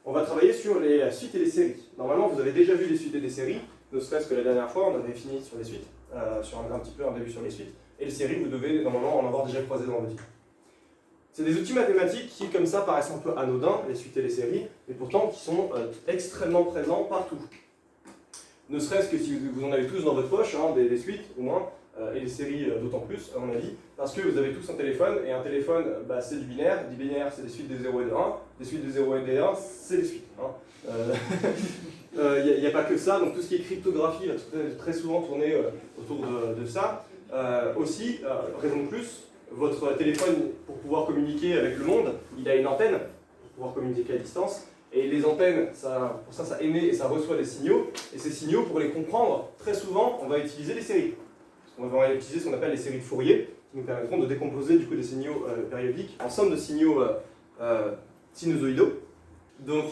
on va travailler sur les suites et les séries. Normalement, vous avez déjà vu les suites et les séries, ne serait-ce que la dernière fois, on avait fini sur les suites, sur un petit peu un début sur les suites, et les séries, vous devez normalement en avoir déjà croisé dans votre vie. C'est des outils mathématiques qui, comme ça, paraissent un peu anodins, les suites et les séries, mais pourtant qui sont extrêmement présents partout. Ne serait-ce que si vous en avez tous dans votre poche, hein, des suites au moins, et les séries d'autant plus, à mon avis, parce que vous avez tous un téléphone, et un téléphone, c'est du binaire c'est des suites des 0 et des 1, des suites des 0 et des 1, c'est des suites. Il n'y a pas que ça, donc tout ce qui est cryptographie va très souvent tourner autour de ça. Raison de plus, votre téléphone, pour pouvoir communiquer avec le monde, il a une antenne, pour pouvoir communiquer à distance, et les antennes, pour ça émet et ça reçoit des signaux, et ces signaux, pour les comprendre, très souvent, on va utiliser les séries. On va utiliser ce qu'on appelle les séries de Fourier, qui nous permettront de décomposer du coup des signaux périodiques en somme de signaux sinusoïdaux. Donc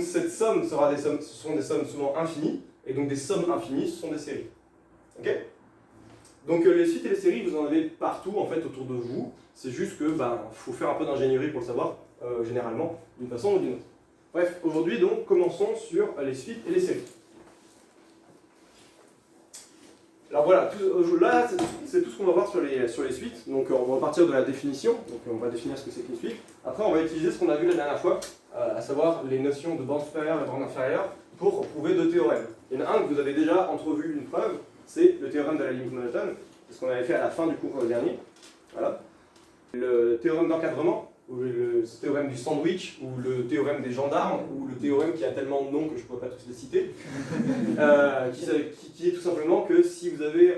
cette somme ce sont des sommes souvent infinies, et donc des sommes infinies, ce sont des séries. Ok ? Donc les suites et les séries, vous en avez partout en fait autour de vous. C'est juste que faut faire un peu d'ingénierie pour le savoir, généralement, d'une façon ou d'une autre. Bref, aujourd'hui donc, commençons sur les suites et les séries. Alors voilà, là c'est tout ce qu'on va voir sur les suites. Donc on va partir de la définition, donc on va définir ce que c'est qu'une suite. Après on va utiliser ce qu'on a vu la dernière fois, à savoir les notions de bande supérieure et bande inférieure, pour prouver deux théorèmes. Il y en a un que vous avez déjà entrevu une preuve, c'est le théorème de la limite monotone, c'est ce qu'on avait fait à la fin du cours dernier. Voilà. Le théorème d'encadrement, ou le théorème du sandwich, ou le théorème des gendarmes, ou le théorème qui a tellement de noms que je ne pourrais pas tous les citer, qui est tout simplement que si vous avez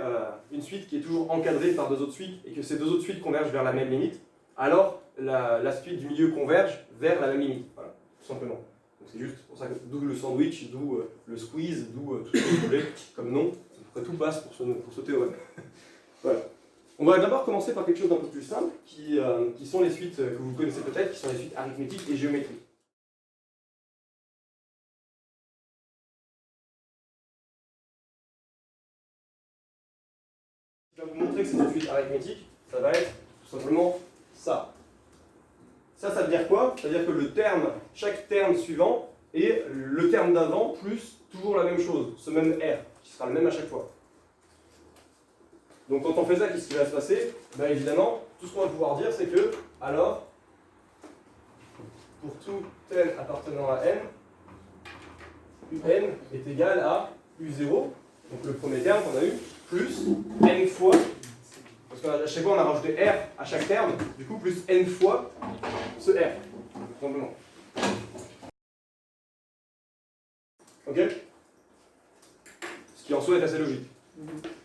une suite qui est toujours encadrée par deux autres suites, et que ces deux autres suites convergent vers la même limite, alors la suite du milieu converge vers la même limite, voilà, tout simplement. C'est juste pour ça que d'où le sandwich, d'où le squeeze, d'où tout ce que vous voulez comme nom, tout passe pour ce théorème. Voilà. On va d'abord commencer par quelque chose d'un peu plus simple, qui sont les suites que vous connaissez peut-être, qui sont les suites arithmétiques et géométriques. Je vais vous montrer que c'est une suite arithmétique, ça va être tout simplement ça. Ça veut dire quoi? Ça veut dire que chaque terme suivant est le terme d'avant plus toujours la même chose, ce même R, qui sera le même à chaque fois. Donc quand on fait ça, qu'est-ce qui va se passer? Évidemment, tout ce qu'on va pouvoir dire, c'est que, alors, pour tout n appartenant à n, un est égal à u0, donc le premier terme qu'on a eu, plus n fois, parce qu'à chaque fois on a rajouté r à chaque terme, du coup plus n fois ce r, tout simplement. Ok? Ce qui en soi est assez logique.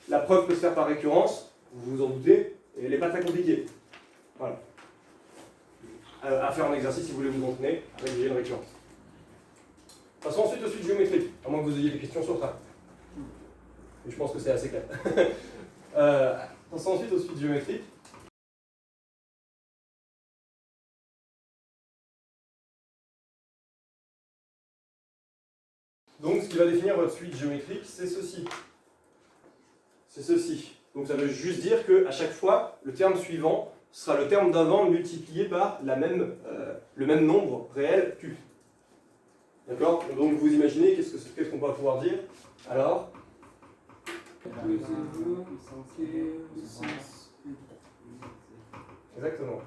La preuve peut se faire par récurrence, vous vous en doutez, et elle n'est pas très compliquée. Voilà. À faire en exercice si vous voulez vous entraîner, rédiger une récurrence. Passons ensuite aux suites géométriques, à moins que vous ayez des questions sur ça. Mais je pense que c'est assez clair. Passons ensuite aux suites géométriques. Donc ce qui va définir votre suite géométrique, c'est ceci. C'est ceci. Donc ça veut juste dire qu'à chaque fois, le terme suivant sera le terme d'avant multiplié par le même nombre réel Q. D'accord? Donc vous imaginez, qu'est-ce qu'on va pouvoir dire? Alors exactement.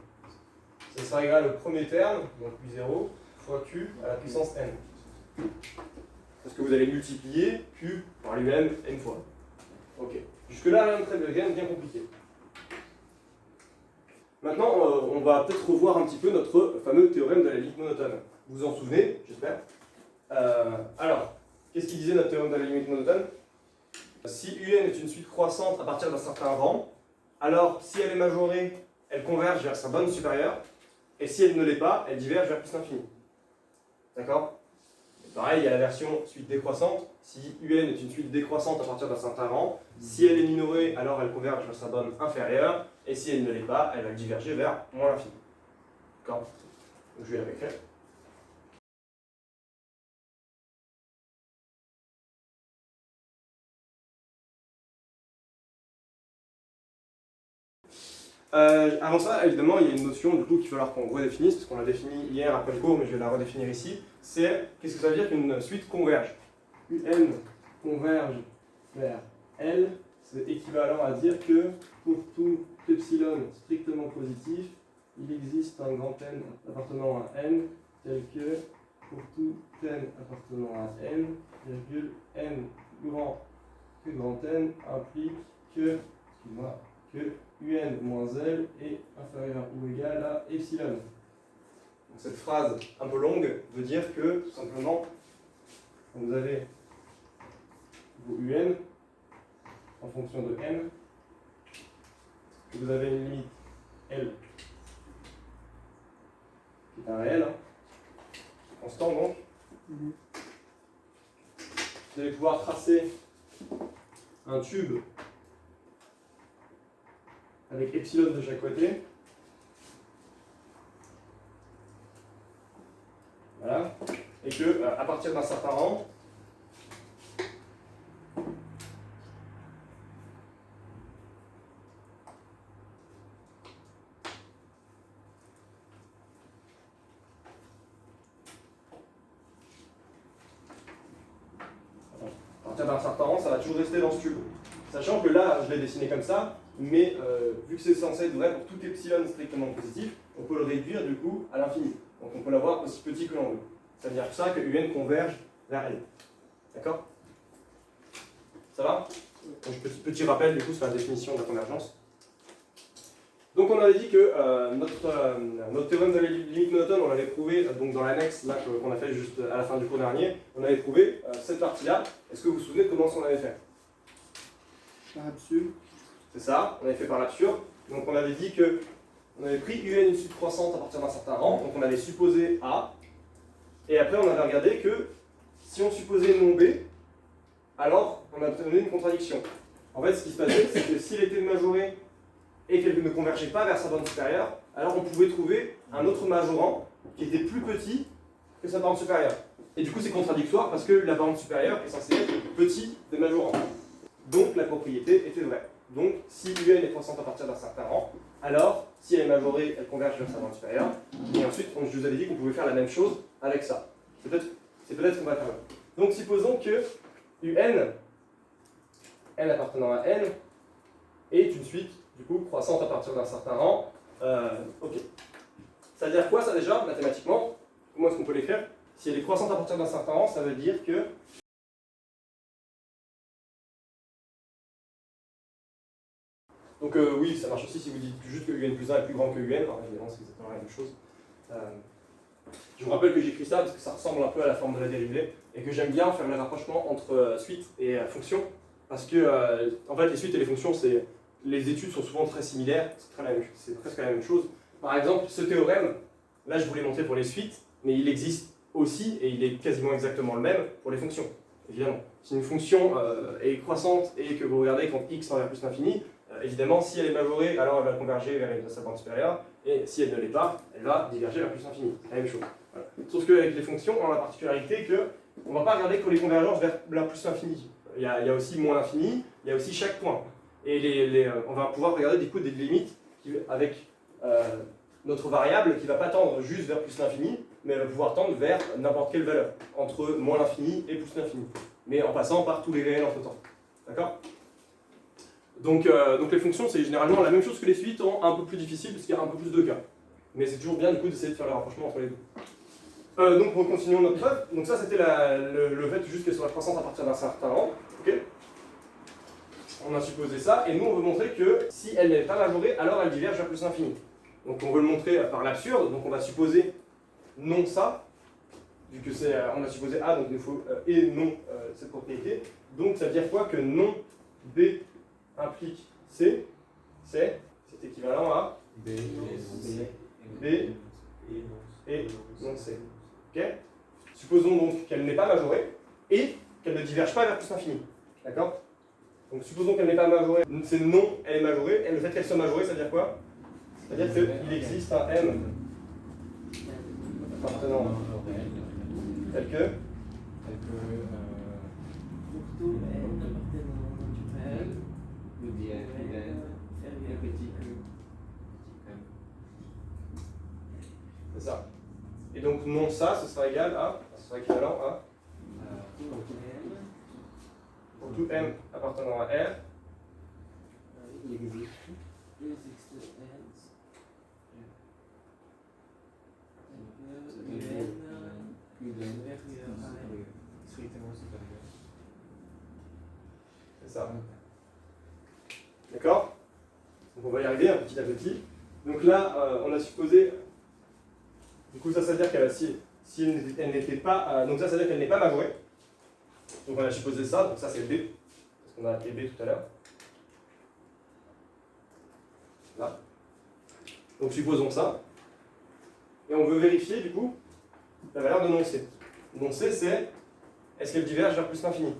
Ça sera égal au premier terme, donc Q0, fois Q à la puissance n. Parce que vous allez multiplier Q par lui-même n fois. Ok. Jusque-là, rien de bien compliqué. Maintenant, on va peut-être revoir un petit peu notre fameux théorème de la limite monotone. Vous vous en souvenez, j'espère. Alors, qu'est-ce qu'il disait notre théorème de la limite monotone? Si UN est une suite croissante à partir d'un certain rang, alors si elle est majorée, elle converge vers sa borne supérieure, et si elle ne l'est pas, elle diverge vers plus l'infini. D'accord? Pareil, il y a la version suite décroissante. Si UN est une suite décroissante à partir d'un certain rang, si elle est minorée, alors elle converge vers sa borne inférieure, et si elle ne l'est pas, elle va diverger vers moins l'infini. D'accord? Donc je vais la réécrire. Avant ça, évidemment, il y a une notion du coup qu'il va falloir qu'on redéfinisse, parce qu'on l'a définie hier après le cours, mais je vais la redéfinir ici. C'est qu'est-ce que ça veut dire qu'une suite converge? UN converge vers L, c'est équivalent à dire que pour tout epsilon strictement positif, il existe un grand N appartenant à N, tel que pour tout N appartenant à N, virgule N grand que grand N implique que, excuse-moi, que UN moins L est inférieur ou égal à epsilon. Donc cette phrase un peu longue veut dire que, tout simplement, vous avez vos UN en fonction de N, que vous avez une limite L qui est un réel, constant donc. Vous allez pouvoir tracer un tube avec epsilon de chaque côté. Voilà. Et que à partir d'un certain rang, ça va toujours rester dans ce tube. Sachant que là, je l'ai dessiné comme ça, mais vu que c'est censé être vrai pour tout epsilon strictement positif, on peut le réduire du coup à l'infini. Donc on peut l'avoir aussi petit que l'on veut. Ça veut dire ça que UN converge vers L. D'accord? Ça va? Donc petit rappel du coup sur la définition de la convergence. Donc on avait dit que notre théorème de la limite monotone, on l'avait prouvé donc dans l'annexe qu'on a fait juste à la fin du cours dernier, on avait prouvé cette partie-là. Est-ce que vous vous souvenez de comment on l'avait fait? Par absurde. C'est ça, on avait fait par l'absurde. Donc on avait dit que on avait pris UN une suite croissante à partir d'un certain rang, donc on avait supposé A, et après on avait regardé que si on supposait non B, alors on a obtenu une contradiction. En fait ce qui se passait, c'est que s'il était majoré et qu'elle ne convergeait pas vers sa borne supérieure, alors on pouvait trouver un autre majorant qui était plus petit que sa borne supérieure. Et du coup c'est contradictoire parce que la borne supérieure est censée être le plus petit des majorants. Donc la propriété était vraie. Donc si UN est croissante à partir d'un certain rang, alors si elle est majorée, elle converge vers sa borne supérieure. Et ensuite, je vous avais dit qu'on pouvait faire la même chose avec ça. C'est peut-être ce qu'on va faire là. Donc supposons que UN, N appartenant à N, est une suite du coup croissante à partir d'un certain rang. Ok. Ça veut dire quoi ça déjà, mathématiquement? Comment est-ce qu'on peut l'écrire? Si elle est croissante à partir d'un certain rang, ça veut dire que donc oui, ça marche aussi si vous dites juste que UN plus 1 est plus grand que UN, alors évidemment c'est exactement la même chose. Je vous rappelle que j'écris ça parce que ça ressemble un peu à la forme de la dérivée et que j'aime bien faire les rapprochements entre suite et fonction parce que en fait les suites et les fonctions, les études sont souvent très similaires, c'est presque la même chose. Par exemple, ce théorème, là je vous l'ai montré pour les suites, mais il existe aussi et il est quasiment exactement le même pour les fonctions, évidemment. Si une fonction est croissante et que vous regardez quand x tend vers plus l'infini, évidemment, si elle est majorée, alors elle va converger vers sa borne supérieure, et si elle ne l'est pas, elle va diverger vers plus l'infini. C'est la même chose. Voilà. Sauf qu'avec les fonctions, on a la particularité qu'on ne va pas regarder que les convergences vers la plus l'infini. Il y a aussi moins l'infini, il y a aussi chaque point. Et on va pouvoir regarder du coup des limites avec notre variable qui ne va pas tendre juste vers plus l'infini, mais elle va pouvoir tendre vers n'importe quelle valeur, entre moins l'infini et plus l'infini, mais en passant par tous les réels entre temps. D'accord ? Donc les fonctions, c'est généralement la même chose que les suites, un peu plus difficile parce qu'il y a un peu plus de cas. Mais c'est toujours bien du coup d'essayer de faire le rapprochement entre les deux. Donc continuons notre preuve. Donc ça c'était le fait juste qu'elle soit croissante à partir d'un certain rang. Okay, on a supposé ça, et nous on veut montrer que si elle n'est pas majorée, alors elle diverge vers plus l'infini. Donc on veut le montrer par l'absurde, donc on va supposer non ça, vu que on a supposé A, donc il nous faut et non cette propriété. Donc ça veut dire quoi? Que non B implique C, c'est équivalent à B et non C. Okay, supposons donc qu'elle n'est pas majorée et qu'elle ne diverge pas vers plus l'infini. D'accord? Donc supposons qu'elle n'est pas majorée, c'est non, elle est majorée, et le fait qu'elle soit majorée, ça veut dire quoi? C'est-à-dire qu'il existe un M appartenant tel que C'est ça. Et donc non ça, ce sera égal à, ce sera équivalent à, pour tout M appartenant à R, c'est ça. D'accord? Donc on va y arriver petit à petit. Donc là, on a supposé, du coup ça veut dire que si elle n'était pas, donc ça veut dire qu'elle n'est pas majorée. Donc on a supposé ça, donc ça c'est B, parce qu'on a appelé B tout à l'heure. Là. Donc supposons ça. Et on veut vérifier du coup la valeur de non C. Non C c'est, est-ce qu'elle diverge vers plus l'infini?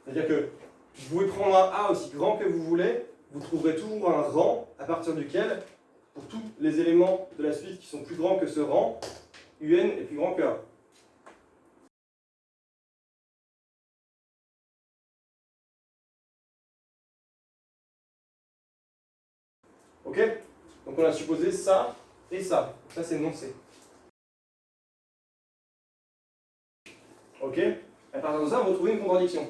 C'est-à-dire que vous pouvez prendre un A aussi grand que vous voulez, vous trouverez toujours un rang à partir duquel, pour tous les éléments de la suite qui sont plus grands que ce rang, UN est plus grand que A. Ok? Donc on a supposé ça et ça. Ça c'est non C. Ok? À partir de ça, vous retrouvez une contradiction.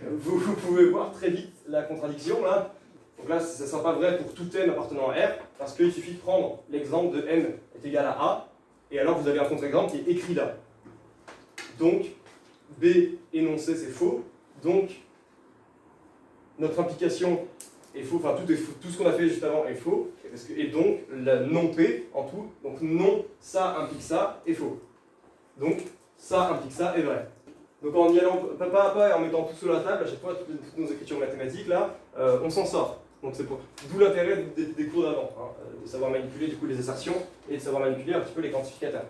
Vous pouvez voir très vite la contradiction là. Donc là, ça ne sera pas vrai pour tout n appartenant à R, parce qu'il suffit de prendre l'exemple de n est égal à A, et alors vous avez un contre-exemple qui est écrit là. Donc, B énoncé c'est faux, donc notre implication est faux, enfin tout est faux, tout ce qu'on a fait juste avant est faux, et donc la non P en tout, donc non ça implique ça est faux. Donc ça implique ça est vrai. Donc en y allant pas à pas et en mettant tout sur la table, à chaque fois toutes nos écritures mathématiques là, on s'en sort. Donc c'est d'où l'intérêt des cours d'avant, de savoir manipuler du coup les assertions et de savoir manipuler un petit peu les quantificateurs.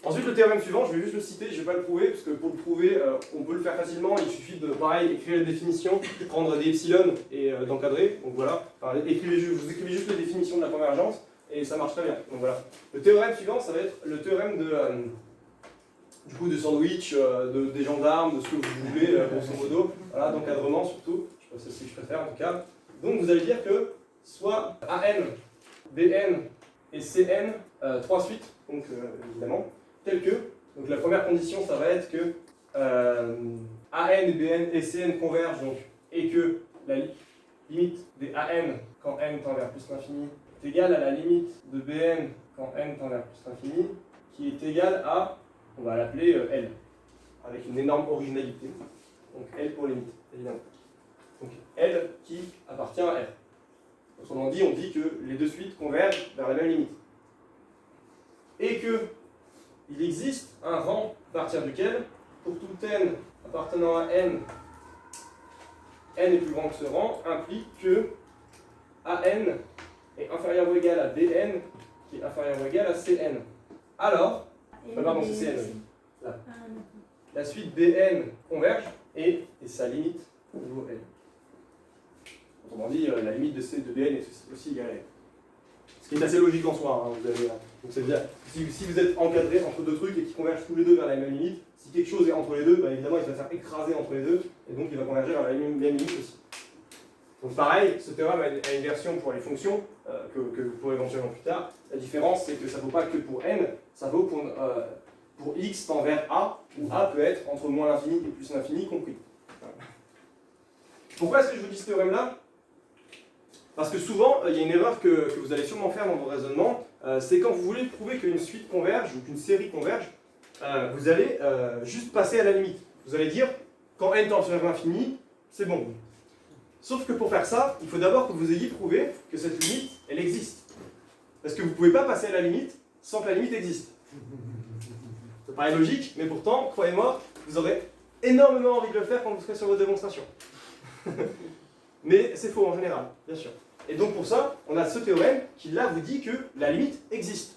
Ensuite le théorème suivant, je vais juste le citer, je ne vais pas le prouver, parce que pour le prouver, on peut le faire facilement, il suffit de pareil écrire les définitions, prendre des epsilon et d'encadrer. Donc voilà, enfin, vous écrivez juste les définitions de la convergence et ça marche très bien. Donc voilà. Le théorème suivant, ça va être le théorème de du coup de sandwich, des gendarmes, de ce que vous voulez, grosso modo, voilà, d'encadrement surtout, c'est ce que je préfère en tout cas. Donc vous allez dire que soit AN, BN et CN, trois suites, donc évidemment, telles que, donc la première condition ça va être que AN, BN et CN convergent donc, et que la limite des AN quand n tend vers plus l'infini est égale à la limite de BN quand n tend vers plus l'infini, qui est égale à, on va l'appeler L, avec une énorme originalité. Donc L pour limite, évidemment. Donc L qui appartient à R. Autrement dit, on dit que les deux suites convergent vers la même limite. Et que il existe un rang à partir duquel, pour tout n appartenant à n est plus grand que ce rang, implique que AN est inférieur ou égal à BN, qui est inférieur ou égal à CN. Alors, pardon, c'est CN, oui. Là. La suite BN converge et sa limite au niveau L. Autrement dit, la limite de BN est aussi égale à L. Ce qui est assez logique en soi. Hein, vous avez, donc c'est bien. Si vous êtes encadré entre deux trucs et qui convergent tous les deux vers la même limite, si quelque chose est entre les deux, bah évidemment il va se faire écraser entre les deux, et donc il va converger vers la même limite aussi. Donc pareil, ce théorème a une version pour les fonctions, que vous pourrez éventuellement plus tard. La différence, c'est que ça ne vaut pas que pour n, ça vaut pour x tend vers a, où a peut être entre moins l'infini et plus l'infini compris. Pourquoi est-ce que je vous dis ce théorème-là? Parce que souvent, il y a une erreur que vous allez sûrement faire dans vos raisonnements, c'est quand vous voulez prouver qu'une suite converge ou qu'une série converge, vous allez juste passer à la limite. Vous allez dire, quand n tend vers l'infini, c'est bon. Sauf que pour faire ça, il faut d'abord que vous ayez prouvé que cette limite, elle existe. Parce que vous ne pouvez pas passer à la limite sans que la limite existe. Ça paraît logique, mais pourtant, croyez-moi, vous aurez énormément envie de le faire quand vous serez sur vos démonstrations. Mais c'est faux en général, bien sûr. Et donc pour ça, on a ce théorème qui là vous dit que la limite existe.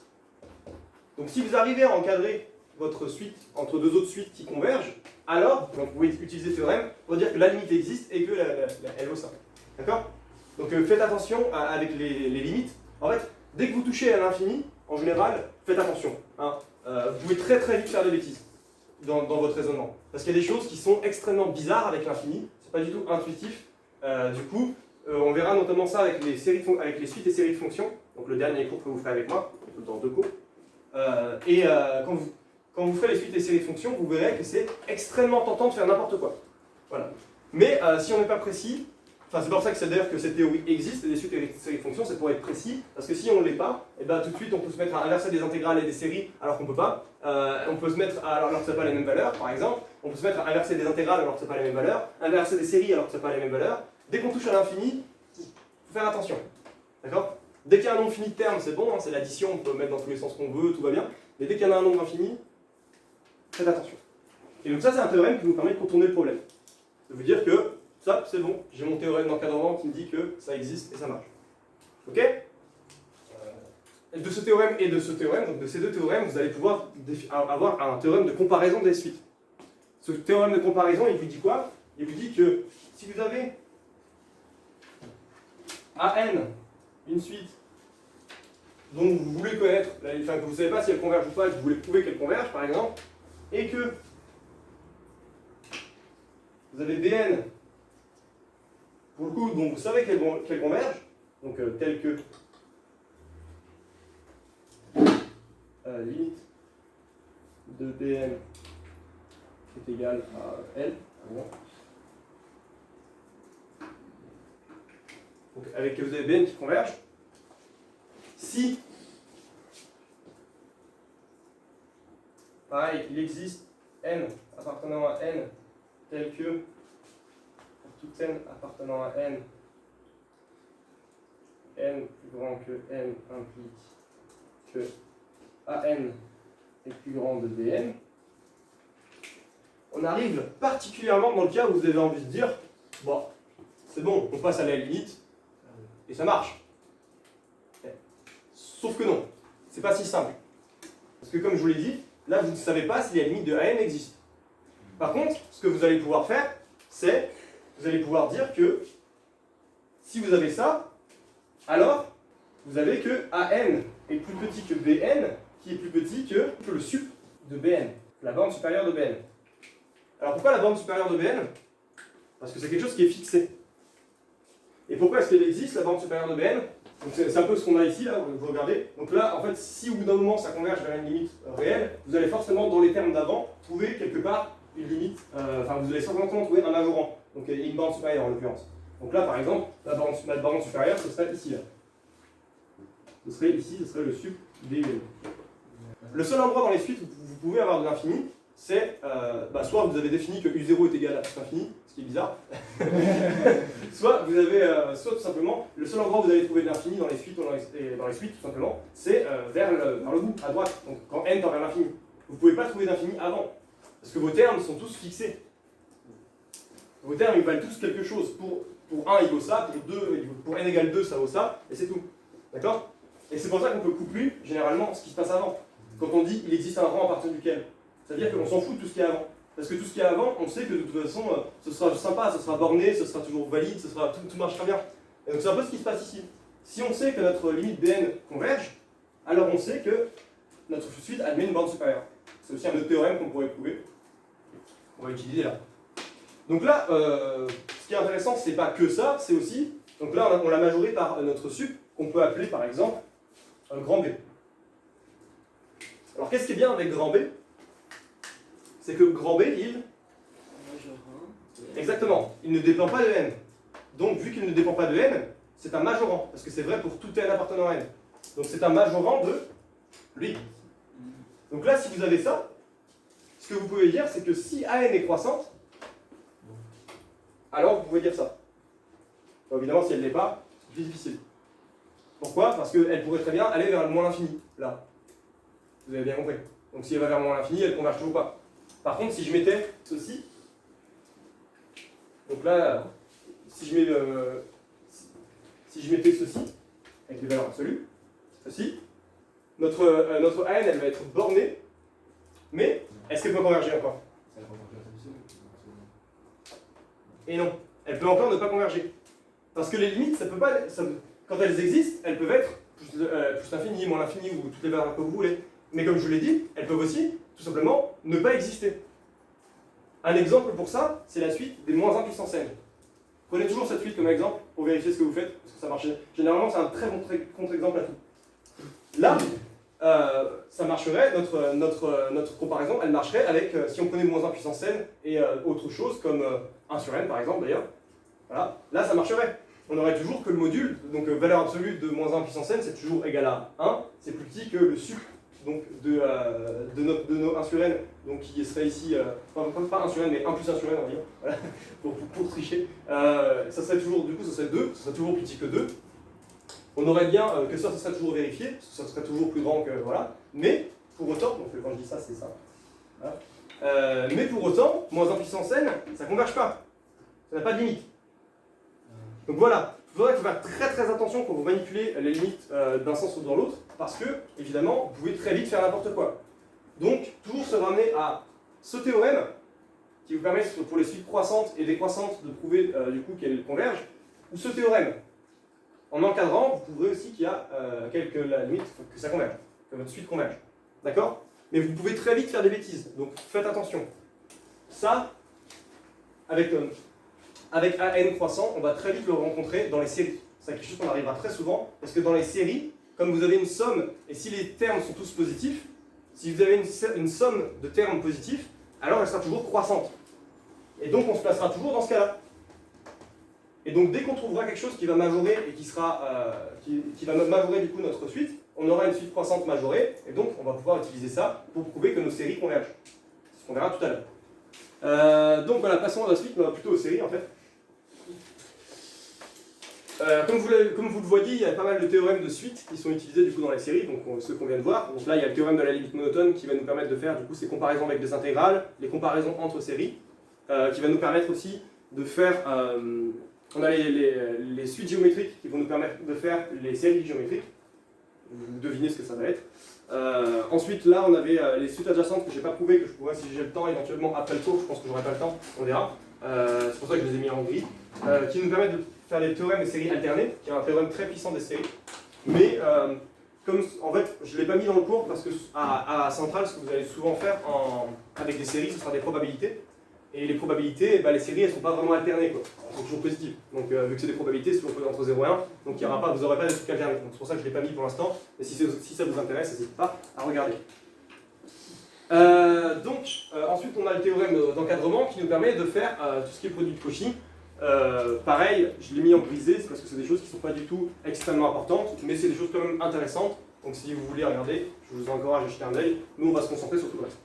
Donc si vous arrivez à encadrer votre suite entre deux autres suites qui convergent, alors donc, vous pouvez utiliser ce théorème pour dire que la limite existe et que elle vaut ça. D'accord? Donc faites attention avec les limites. En fait, dès que vous touchez à l'infini, en général, faites attention. Hein. Vous pouvez très très vite faire des bêtises dans votre raisonnement. Parce qu'il y a des choses qui sont extrêmement bizarres avec l'infini, c'est pas du tout intuitif. Du coup, on verra notamment ça avec les suites et séries de fonctions, donc le dernier cours que vous ferez avec moi, dans deux cours. Quand vous ferez les suites et séries de fonctions, vous verrez que c'est extrêmement tentant de faire n'importe quoi. Voilà. Mais si on n'est pas précis, enfin c'est pour ça que c'est d'ailleurs que cette théorie existe, et des suites et séries de fonctions, c'est pour être précis, parce que si on ne l'est pas, et ben tout de suite on peut se mettre à inverser des intégrales et des séries alors qu'on ne peut pas. On peut se mettre alors que ça n'a pas les mêmes valeurs, par exemple. On peut se mettre à inverser des intégrales alors que ça n'a pas les mêmes valeurs, inverser des séries alors que ça n'a pas les mêmes valeurs. Dès qu'on touche à l'infini, il faut faire attention. D'accord? Dès qu'il y a un nombre fini de termes, c'est bon, hein, c'est l'addition, on peut mettre dans tous les sens qu'on veut, tout va bien. Mais dès qu'il y en a un nombre infini, faites attention. Et donc ça, c'est un théorème qui nous permet de contourner le problème. De vous dire que ça, c'est bon, j'ai mon théorème d'encadrement qui me dit que ça existe et ça marche. Ok? Et de ce théorème et de ce théorème, donc de ces deux théorèmes, vous allez pouvoir avoir un théorème de comparaison des suites. Ce théorème de comparaison, il vous dit quoi? Il vous dit que si vous avez AN, une suite dont vous voulez connaître, enfin que vous ne savez pas si elle converge ou pas, et que vous voulez prouver qu'elle converge par exemple, et que vous avez Bn, pour le coup, dont vous savez qu'elle converge, donc tel que limite de Bn est égale à L, donc avec que vous avez Bn qui converge, si, pareil, il existe n appartenant à n tel que, pour toute n appartenant à n plus grand que n implique que an est plus grand de Bn, on arrive particulièrement dans le cas où vous avez envie de dire, bon, c'est bon, on passe à la limite, et ça marche. Sauf que non, c'est pas si simple. Parce que comme je vous l'ai dit, là vous ne savez pas si la limite de AN existe. Par contre, ce que vous allez pouvoir faire, c'est, vous allez pouvoir dire que si vous avez ça, alors vous avez que AN est plus petit que BN, qui est plus petit que le sup de BN, la borne supérieure de BN. Alors pourquoi la borne supérieure de BN? Parce que c'est quelque chose qui est fixé. Et pourquoi est-ce qu'elle existe, la borne supérieure de BN? C'est un peu ce qu'on a ici, là, vous regardez. Donc là, en fait, si au bout d'un moment ça converge vers une limite réelle, vous allez forcément, dans les termes d'avant, trouver quelque part une limite, enfin vous allez certainement trouver un majorant, donc une borne supérieure en l'occurrence. Donc là, par exemple, la borne supérieure, ce serait ici, là. Ce serait ici, ce serait le sup des UN. Le seul endroit dans les suites où vous pouvez avoir de l'infini, c'est, soit vous avez défini que U0 est égal à tout infini, ce qui est bizarre, soit vous avez, soit tout simplement, le seul endroit où vous allez trouver de l'infini dans les suites ou dans les suites, tout simplement, c'est vers le bout, à droite, donc quand n tend vers l'infini. Vous ne pouvez pas trouver d'infini avant, parce que vos termes sont tous fixés. Vos termes, ils valent tous quelque chose. Pour 1, il vaut ça, pour n égale 2, ça vaut ça, et c'est tout. D'accord? Et c'est pour ça qu'on peut coupler, généralement, ce qui se passe avant. Quand on dit, il existe un rang à partir duquel. C'est-à-dire qu'on s'en fout de tout ce qui est avant. Parce que tout ce qui est avant, on sait que de toute façon, ce sera sympa, ce sera borné, ce sera toujours valide, tout marche très bien. Et donc c'est un peu ce qui se passe ici. Si on sait que notre limite Bn converge, alors on sait que notre suite admet une borne supérieure. C'est aussi un autre théorème qu'on pourrait prouver. On va utiliser là. Donc là, ce qui est intéressant, c'est pas que ça, c'est aussi, donc là on l'a majoré par notre sup, qu'on peut appeler par exemple grand B. Alors qu'est-ce qui est bien avec grand B? C'est que grand B, exactement, il ne dépend pas de n. Donc vu qu'il ne dépend pas de n, c'est un majorant, parce que c'est vrai pour tout n appartenant à n. Donc c'est un majorant de lui. Donc là, si vous avez ça, ce que vous pouvez dire, c'est que si AN est croissante, alors vous pouvez dire ça. Bon, évidemment, si elle ne l'est pas, c'est plus difficile. Pourquoi? Parce qu'elle pourrait très bien aller vers le moins l'infini, là. Vous avez bien compris. Donc si elle va vers le moins l'infini, elle ne converge toujours pas. Par contre, si je mettais ceci, donc là, si je mettais ceci, avec les valeurs absolues, ceci, notre AN, elle va être bornée, mais est-ce qu'elle peut converger encore? Et non, elle peut encore ne pas converger. Parce que les limites, ça peut pas, quand elles existent, elles peuvent être plus l'infini, moins l'infini, ou toutes les valeurs que vous voulez. Mais comme je vous l'ai dit, elles peuvent aussi, tout simplement, ne pas exister. Un exemple pour ça, c'est la suite des -1 puissance n. Prenez toujours cette suite comme exemple pour vérifier ce que vous faites, parce que ça marche. Généralement, c'est un très bon contre-exemple à tout. Là, ça marcherait, notre comparaison, elle marcherait avec, si on prenait moins 1 puissance n et autre chose comme 1 sur n par exemple d'ailleurs, voilà, là ça marcherait. On aurait toujours que le module, donc valeur absolue de moins 1 puissance n, c'est toujours égal à 1, c'est plus petit que le sucre donc, de nos 1 sur n, donc qui serait ici, enfin pas 1 sur n, mais 1 plus 1 sur n, on va dire, voilà, pour tricher. Ça serait toujours, du coup, ça serait 2, ça serait toujours plus petit que 2. On aurait bien que ça serait toujours vérifié, ça serait toujours plus grand que, voilà, mais pour autant, donc quand je dis ça, c'est ça. Voilà. Mais pour autant, moins 1 puissance n, ça ne converge pas, ça n'a pas de limite. Donc voilà, il faudrait faire très très attention quand vous manipulez les limites d'un sens ou dans l'autre, parce que, évidemment, vous pouvez très vite faire n'importe quoi. Donc, toujours se ramener à ce théorème, qui vous permet, pour les suites croissantes et décroissantes, de prouver du coup qu'elles convergent, ou ce théorème. En encadrant, vous prouverez aussi qu'il y a la limite que ça converge, que votre suite converge. D'accord? Mais vous pouvez très vite faire des bêtises, donc faites attention. Ça, avec AN croissant, on va très vite le rencontrer dans les séries. C'est quelque chose qu'on arrivera très souvent, parce que dans les séries, comme vous avez une somme, et si les termes sont tous positifs, si vous avez une somme de termes positifs, alors elle sera toujours croissante. Et donc on se placera toujours dans ce cas-là. Et donc dès qu'on trouvera quelque chose qui va majorer et qui va majorer du coup notre suite, on aura une suite croissante majorée, et donc on va pouvoir utiliser ça pour prouver que nos séries convergent. C'est ce qu'on verra tout à l'heure. Donc voilà, passons à la suite, mais plutôt aux séries en fait. Comme vous le voyez, il y a pas mal de théorèmes de suite qui sont utilisés du coup dans les séries, donc ceux qu'on vient de voir. Donc là, il y a le théorème de la limite monotone qui va nous permettre de faire du coup ces comparaisons avec des intégrales, les comparaisons entre séries, qui va nous permettre aussi de faire. On a les suites géométriques qui vont nous permettre de faire les séries géométriques. Vous devinez ce que ça va être. Ensuite, là, on avait les suites adjacentes que je n'ai pas prouvées, que je pourrais, si j'ai le temps, éventuellement après le cours, je pense que j'aurai pas le temps, on verra. C'est pour ça que je les ai mis en gris, qui nous permettent de faire les théorèmes des séries alternées, qui est un théorème très puissant des séries. Mais, comme en fait, je ne l'ai pas mis dans le cours parce que à Centrale, ce que vous allez souvent faire avec des séries, ce sera des probabilités. Et les probabilités, les séries, elles ne sont pas vraiment alternées, quoi. Elles sont toujours positives. Donc, vu que c'est des probabilités, c'est toujours entre 0 et 1, donc vous n'aurez pas de trucs alternés. Donc, c'est pour ça que je ne l'ai pas mis pour l'instant. Et si ça vous intéresse, n'hésitez pas à regarder. Ensuite, on a le théorème d'encadrement qui nous permet de faire tout ce qui est produit de Cauchy. Pareil, je l'ai mis en grisé, c'est parce que c'est des choses qui ne sont pas du tout extrêmement importantes, mais c'est des choses quand même intéressantes. Donc, si vous voulez regarder, je vous encourage à jeter un œil. Nous, on va se concentrer sur tout le reste.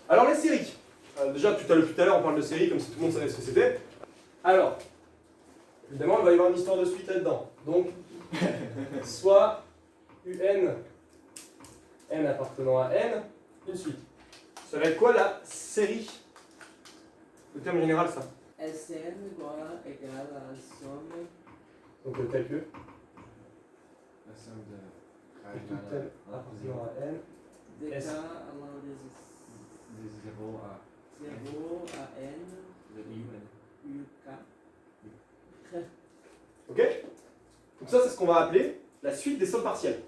Alors, les séries. Déjà, tout à l'heure, on parle de séries comme si tout le monde savait ce que c'était. Alors, évidemment, il va y avoir une histoire de suite là-dedans. Donc, soit UN, N appartenant à N, une suite. Ça va être quoi la série? Le terme général, ça. Sn doit égal à la somme. Donc, le calcul. La somme de Tout N appartenant à N. Des S. cas allant de 0 à 0 à N, de UN. UK. Ok? Donc ça, c'est ce qu'on va appeler la suite des sommes partielles.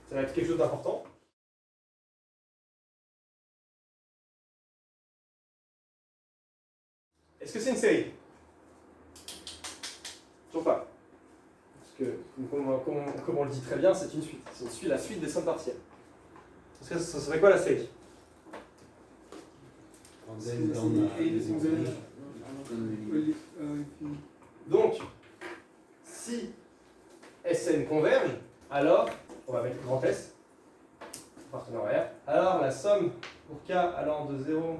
Ça va être quelque chose d'important. Est-ce que c'est une série? Toujours pas. Parce que, comme on le dit très bien, c'est une suite. C'est la suite des sommes partielles. Est-ce que ça serait quoi la série? Donc, si Sn converge, alors, on va mettre grand S, appartenant à R, alors la somme pour k allant de 0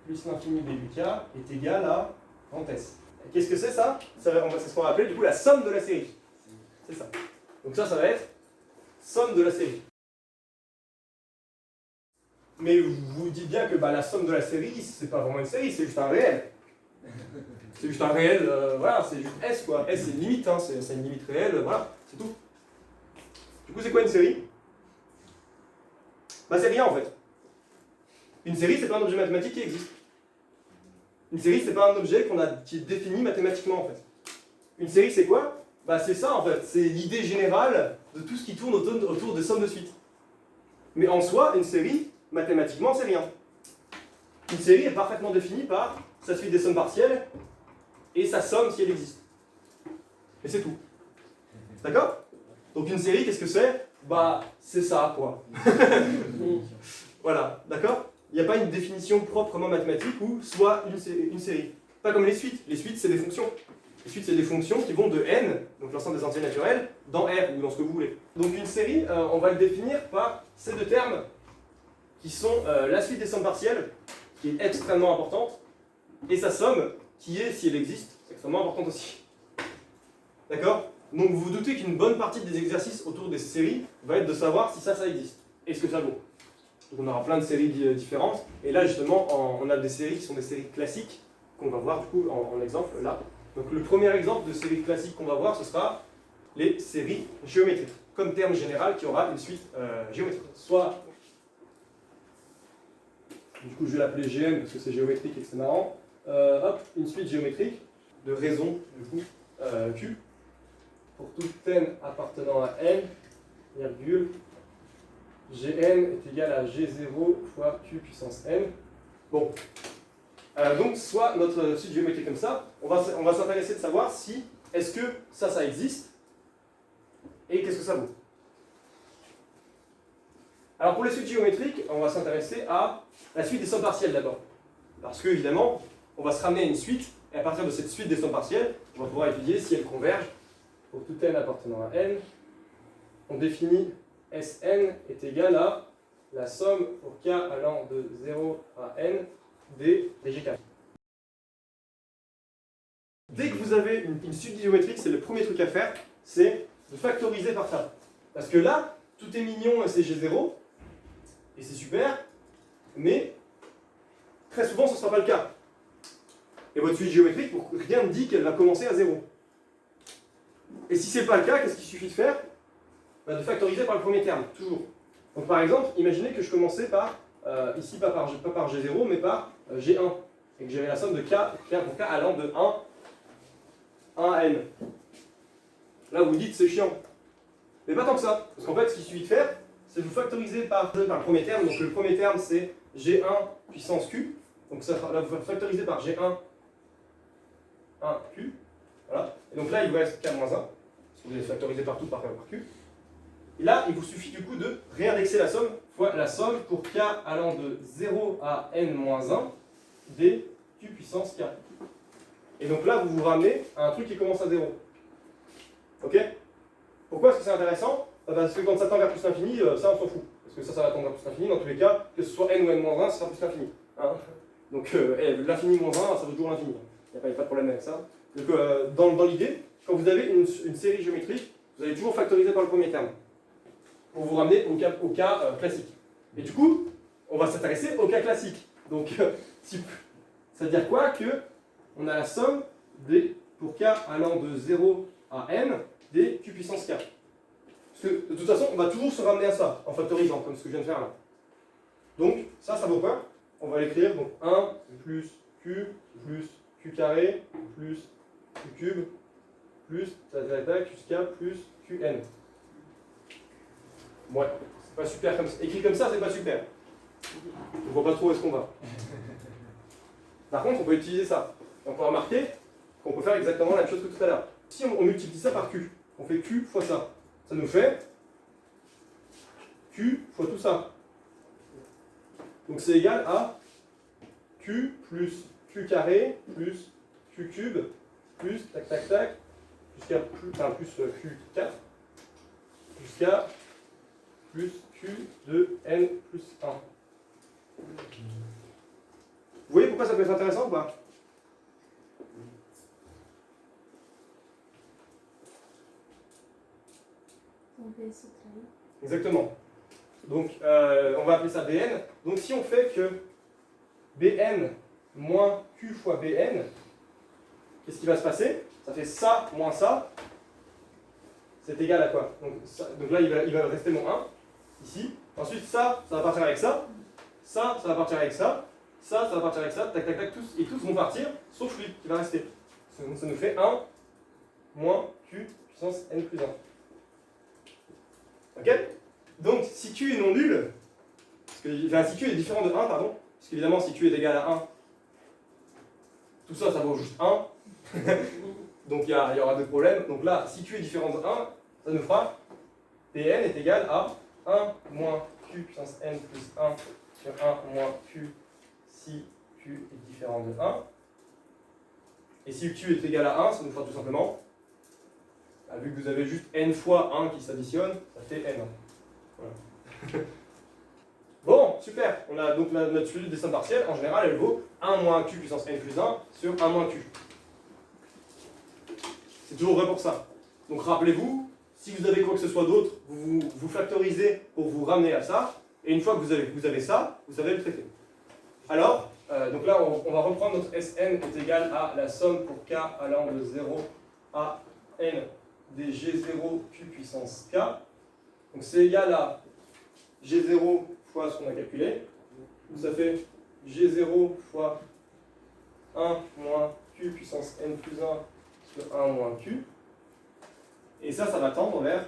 plus l'infini début k est égale à grand S. Qu'est-ce que c'est ça? C'est ce qu'on va appeler du coup la somme de la série. C'est ça. Donc ça va être somme de la série. Mais vous vous dites bien que la somme de la série, c'est pas vraiment une série, c'est juste un réel. C'est juste un réel, voilà, c'est juste S quoi. S c'est une limite, hein, c'est une limite réelle, voilà, c'est tout. Du coup, c'est quoi une série? C'est rien en fait. Une série, c'est pas un objet mathématique qui existe. Une série, c'est pas un objet qui est défini mathématiquement en fait. Une série, c'est quoi? C'est ça en fait, c'est l'idée générale de tout ce qui tourne autour des sommes de suite. Mais en soi, une série, mathématiquement, c'est rien. Une série est parfaitement définie par sa suite des sommes partielles et sa somme si elle existe. Et c'est tout. D'accord? Donc une série, qu'est-ce que c'est? Bah, c'est ça, quoi. Voilà, d'accord? Il n'y a pas une définition proprement mathématique ou soit une série. Pas comme les suites. Les suites, c'est des fonctions. Les suites, c'est des fonctions qui vont de n, donc l'ensemble des entiers naturels, dans R ou dans ce que vous voulez. Donc une série, on va le définir par ces deux termes qui sont la suite des sommes partielles, qui est extrêmement importante, et sa somme, qui est, si elle existe, extrêmement importante aussi. D'accord? Donc vous vous doutez qu'une bonne partie des exercices autour des séries va être de savoir si ça existe, et ce que ça vaut. Donc on aura plein de séries différentes, et là justement, on a des séries qui sont des séries classiques, qu'on va voir du coup en exemple là. Donc le premier exemple de série classique qu'on va voir, ce sera les séries géométriques, comme terme général qui aura une suite géométrique. Soit, du coup je vais l'appeler GM parce que c'est géométrique et que c'est marrant, hop, une suite géométrique de raison, du coup, Q, pour tout n appartenant à n, virgule, Gn est égal à G0 fois Q puissance n. Bon. Donc, soit notre suite géométrique comme ça, on va s'intéresser de savoir si, est-ce que ça existe, et qu'est-ce que ça vaut. Alors, pour les suites géométriques, on va s'intéresser à la suite des sommes partielles d'abord. Parce que, évidemment, on va se ramener à une suite, et à partir de cette suite des sommes partielles, on va pouvoir étudier si elles convergent. Pour tout n appartenant à n, on définit Sn est égal à la somme pour k allant de 0 à n des G4. Dès que vous avez une suite géométrique, c'est le premier truc à faire, c'est de factoriser par ça. Parce que là, tout est mignon et c'est G0, et c'est super, mais très souvent ce ne sera pas le cas. Et votre suite géométrique, rien ne dit qu'elle va commencer à 0. Et si ce n'est pas le cas, qu'est-ce qu'il suffit de faire? De factoriser par le premier terme, toujours. Donc par exemple, imaginez que je commençais par, ici pas par G0, mais par G1, et que j'avais la somme de K pour K allant de 1 à N. Là vous vous dites c'est chiant. Mais pas tant que ça, parce qu'en fait ce qu'il suffit de faire, c'est de vous factoriser par le premier terme. Donc le premier terme c'est G1 puissance Q, donc ça, là vous factorisez par G1 1Q, voilà. Et donc là il vous reste K-1, parce que vous allez factoriser partout par Q. Et là, il vous suffit du coup de réindexer la somme fois la somme pour k allant de 0 à n-1 des q puissance k. Et donc là, vous vous ramenez à un truc qui commence à 0. Ok? Pourquoi est-ce que c'est intéressant? Parce que quand ça tend vers plus l'infini, ça on s'en fout. Parce que ça va tendre vers plus l'infini. Dans tous les cas, que ce soit n ou n-1, ça sera plus l'infini. Hein, donc l'infini moins 1, ça vaut toujours l'infini. Il n'y a pas de problème avec ça. Donc dans l'idée, quand vous avez une série géométrique, vous allez toujours factoriser par le premier terme, pour vous ramener au cas classique. Et du coup, on va s'intéresser au cas classique. Donc, ça veut dire quoi? Que on a la somme pour k allant de 0 à n des q puissance k. Parce que de toute façon, on va toujours se ramener à ça, en factorisant, comme ce que je viens de faire là. Donc, ça vaut quoi? On va l'écrire, donc 1 plus q carré plus q cube plus jusqu'à plus qn. Ouais, c'est pas super comme ça. Écrit comme ça, c'est pas super. On voit pas trop où est-ce qu'on va. Par contre, on peut utiliser ça. Et on peut remarquer qu'on peut faire exactement la même chose que tout à l'heure. Si on multiplie ça par Q, on fait Q fois ça. Ça nous fait Q fois tout ça. Donc c'est égal à Q plus Q carré plus Q cube plus jusqu'à plus Q4 jusqu'à plus Q de n plus 1. Vous voyez pourquoi ça peut être intéressant ou pas? Exactement. Donc, on va appeler ça Bn. Donc, si on fait que Bn moins Q fois Bn, qu'est-ce qui va se passer? Ça fait ça moins ça. C'est égal à quoi? Donc là, il va rester mon 1, ici. Ensuite, ça va partir avec ça. Ça va partir avec ça. Ça va partir avec ça. Tac, tac, tac, tous. Et tous vont partir, sauf lui qui va rester. Donc ça nous fait 1 moins Q puissance n plus 1. Ok? Donc, si Q est non nul, si Q est différent de 1, pardon, parce qu'évidemment, si Q est égal à 1, tout ça vaut juste 1. Donc, il y aura deux problèmes. Donc là, si Q est différent de 1, ça nous fera Bn est égal à 1 moins q puissance n plus 1 sur 1 moins q si q est différent de 1. Et si q est égal à 1, ça nous fera tout simplement, vu que vous avez juste n fois 1 qui s'additionne, ça fait n. Voilà. Bon, super. On a donc notre suite des sommes partielles. En général, elle vaut 1 moins q puissance n plus 1 sur 1 moins q. C'est toujours vrai pour ça. Donc rappelez-vous, si vous avez quoi que ce soit d'autre, vous factorisez pour vous ramener à ça. Et une fois que vous avez ça, vous savez le traiter. Alors, donc là, on va reprendre notre Sn est égal à la somme pour k allant de 0 à n des G0 q puissance k. Donc c'est égal à G0 fois ce qu'on a calculé. Donc ça fait G0 fois 1 moins q puissance n plus 1 sur 1 moins q. Et ça va tendre vers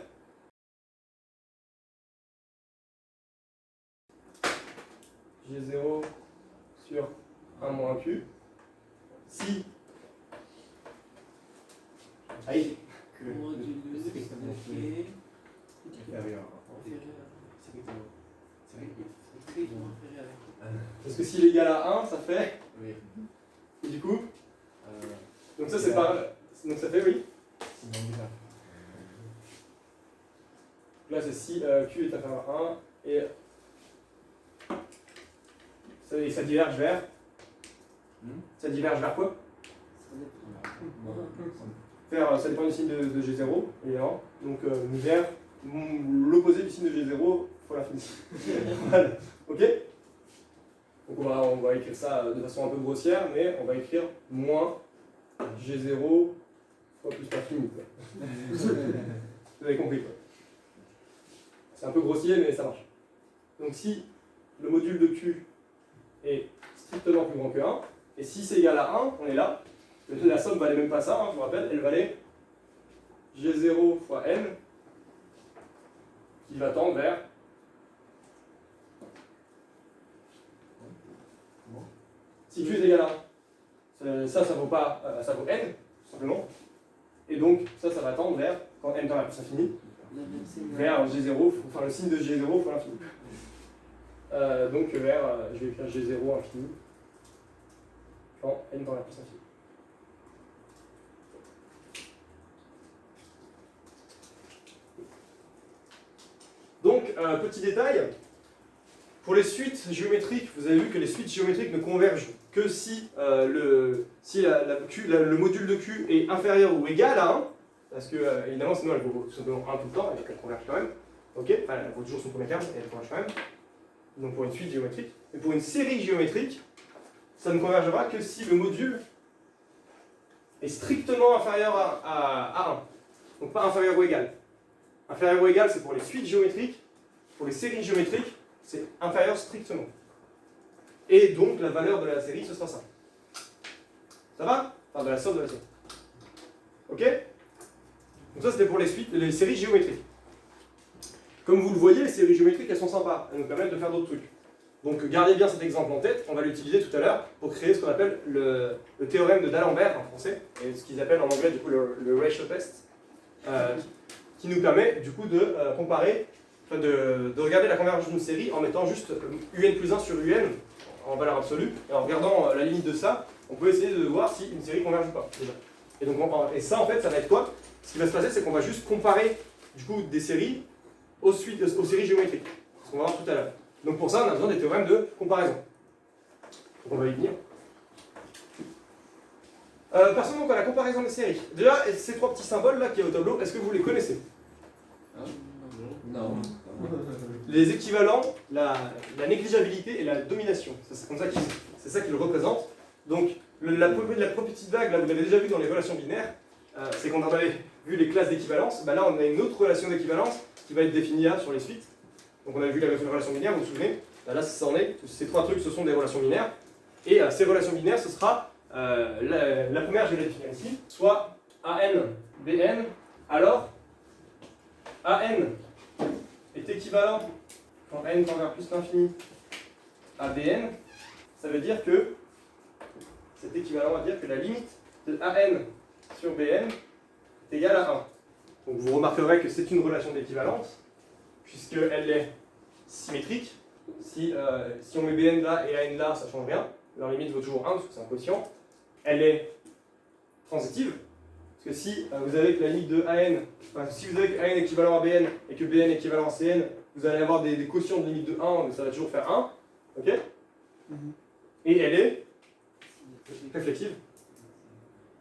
G0 sur 1 moins q. Si aïe, Modulus de K Inférieur. inférieur. Strictement Inférieur. parce que s'il est égal à 1, ça fait. Oui. Et du coup, Euh, donc ça c'est pas. Donc ça fait oui. sinon, bizarre. Là c'est si q est inférieur à 1 et ça diverge vers. Ça diverge vers quoi? Ça dépend du signe de G0, évidemment. Donc vers l'opposé du signe de G0 fois l'infini. Voilà. Ok? Donc on va écrire ça de façon un peu grossière, mais on va écrire moins G0 fois plus l'infini. Vous avez compris quoi. C'est un peu grossier, mais ça marche. Donc si le module de Q est strictement plus grand que 1, et si c'est égal à 1, on est là, la somme valait même pas ça, je vous rappelle, elle valait G0 fois n, qui va tendre vers si Q est égal à 1. Ça vaut pas, ça vaut n, tout simplement. Et donc, ça va tendre vers, quand n tend vers plus infini, vers G0, enfin le signe de G0 fois l'infini. Donc vers, je vais écrire G0 infini, quand n tend vers plus infini. Donc, petit détail, pour les suites géométriques, vous avez vu que les suites géométriques ne convergent que si, le module de Q est inférieur ou égal à 1, parce que évidemment sinon elle vaut tout simplement 1 tout le temps, et donc elle converge quand même. Ok, enfin, elle vaut toujours son premier terme, et elle converge quand même. Donc pour une suite géométrique. Mais pour une série géométrique, ça ne convergera que si le module est strictement inférieur à 1. Donc pas inférieur ou égal. Inférieur ou égal, c'est pour les suites géométriques. Pour les séries géométriques, c'est inférieur strictement. Et donc la valeur de la série, ce sera ça. Ça va? Enfin, de la somme de la série. Ok? Donc ça, c'était pour les séries géométriques. Comme vous le voyez, les séries géométriques, elles sont sympas. Elles nous permettent de faire d'autres trucs. Donc gardez bien cet exemple en tête. On va l'utiliser tout à l'heure pour créer ce qu'on appelle le théorème de D'Alembert en français, et ce qu'ils appellent en anglais du coup le ratio test, qui nous permet du coup de comparer, enfin, de regarder la convergence d'une série en mettant juste un plus 1 sur un en valeur absolue, et en regardant la limite de ça, on peut essayer de voir si une série converge ou pas, déjà. Et, donc, et ça, en fait, ça va être quoi? Ce qui va se passer, c'est qu'on va juste comparer du coup des séries aux séries géométriques, ce qu'on va voir tout à l'heure. Donc pour ça, on a besoin des théorèmes de comparaison. Donc on va y venir. Passons donc à la comparaison des séries. Déjà, ces trois petits symboles là qui est au tableau, est-ce que vous les connaissez? Non. Les équivalents, la négligeabilité et la domination. C'est comme ça c'est ça qu'ils représentent. Donc la première petite vague, là vous l'avez déjà vu dans les relations binaires, c'est quand on avait vu les classes d'équivalence, bah là on a une autre relation d'équivalence qui va être définie là sur les suites. Donc on avait vu la relation binaire, vous vous souvenez? Là ça en est, ces trois trucs ce sont des relations binaires. Et ces relations binaires ce sera, la première je vais la définir ici, soit AN, BN, alors AN est équivalent quand n tend vers plus l'infini à Bn, ça veut dire que c'est équivalent à dire que la limite de AN sur Bn est égale à 1. Donc vous remarquerez que c'est une relation d'équivalence, puisqu'elle est symétrique. Si on met Bn là et An là, ça ne change rien. Leur limite vaut toujours 1 parce que c'est un quotient. Elle est transitive, parce que si vous avez que la limite de An, enfin, si vous avez que An est équivalent à Bn et que Bn est équivalent à Cn, vous allez avoir des quotients de limite de 1, mais ça va toujours faire 1. Ok. Et elle est réflexive.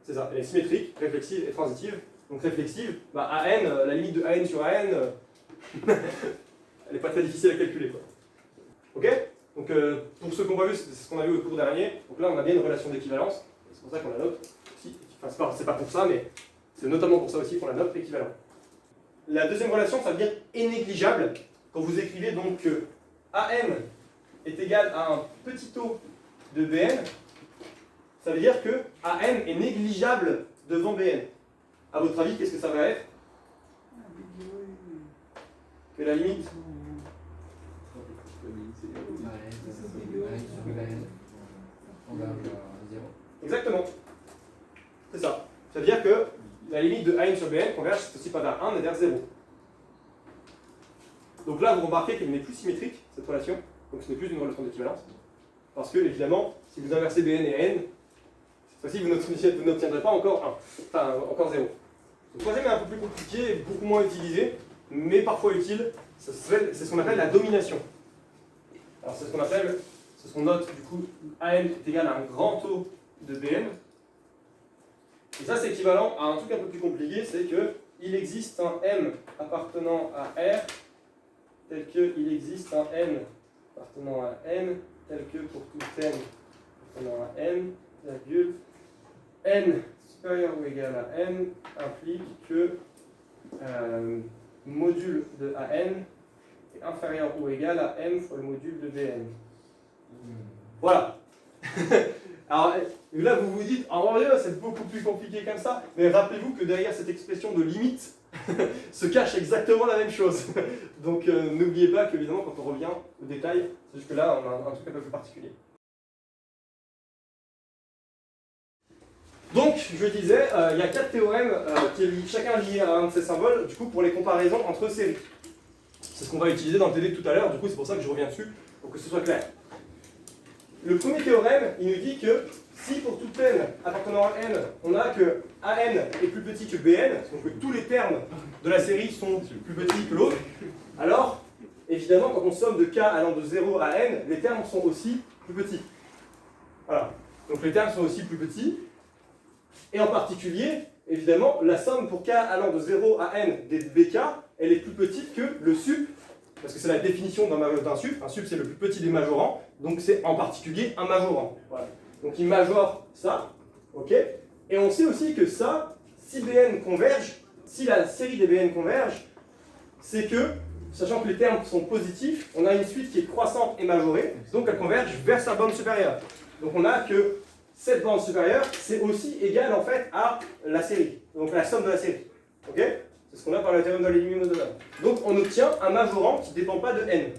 C'est ça, elle est symétrique, réflexive et transitive. Donc réflexive, bah AN, la limite de AN sur AN, elle n'est pas très difficile à calculer, quoi. Ok. Donc pour ceux qui n'ont pas vu, c'est ce qu'on a vu au cours dernier. Donc là, on a bien une relation d'équivalence. C'est pour ça qu'on la note aussi. Enfin, c'est pas pour ça, mais c'est notamment pour ça aussi qu'on la note équivalent. La deuxième relation, ça veut dire est négligeable. Quand vous écrivez donc que AM est égal à un petit taux de Bn, ça veut dire que AM est négligeable devant Bn. À votre avis, qu'est-ce que ça va être? Que la limite Exactement. C'est ça. Ça veut dire que la limite de AN sur BN converge, c'est aussi pas vers 1 mais vers 0. Donc là, vous remarquez qu'elle n'est plus symétrique, cette relation. Donc ce n'est plus une relation d'équivalence. Parce que, évidemment, si vous inversez BN et AN, cette fois-ci, vous n'obtiendrez pas encore 1. Enfin, encore 0. Le troisième est un peu plus compliqué, et beaucoup moins utilisé, mais parfois utile. C'est ce qu'on appelle la domination. Alors c'est ce qu'on note du coup, AN est égal à un grand taux de Bn. Et ça c'est équivalent à un truc un peu plus compliqué, c'est que il existe un M appartenant à R, tel qu'il existe un N appartenant à N, tel que pour tout N appartenant à N, virgule, N supérieur ou égal à N implique que module de AN est inférieur ou égal à M fois le module de Bn. Voilà. Alors là, vous vous dites, en vrai, c'est beaucoup plus compliqué comme ça, mais rappelez-vous que derrière cette expression de limite se cache exactement la même chose. Donc n'oubliez pas qu'évidemment, quand on revient au détail, c'est juste que là, on a un truc un peu plus particulier. Donc, je disais, il y a 4 théorèmes qui est chacun lié à un de ces symboles, du coup, pour les comparaisons entre séries. C'est ce qu'on va utiliser dans le TD tout à l'heure, du coup, c'est pour ça que je reviens dessus, pour que ce soit clair. Le premier théorème, il nous dit que si pour tout n appartenant à n, on a que AN est plus petit que BN, donc que tous les termes de la série sont plus petits que l'autre, alors, évidemment, quand on somme de k allant de 0 à n, les termes sont aussi plus petits. Voilà. Donc les termes sont aussi plus petits. Et en particulier, évidemment, la somme pour k allant de 0 à n des bk, elle est plus petite que le sup, parce que c'est la définition d'un sup. Un sup, c'est le plus petit des majorants, donc c'est en particulier un majorant. Voilà. Donc il majore ça, ok. Et on sait aussi que ça, si Bn converge, si la série des Bn converge, c'est que, sachant que les termes sont positifs, on a une suite qui est croissante et majorée, donc elle converge vers sa borne supérieure. Donc on a que cette borne supérieure, c'est aussi égal en fait à la série, donc la somme de la série. Ok? C'est ce qu'on a par le théorème de l'élimination. Donc on obtient un majorant qui ne dépend pas de n.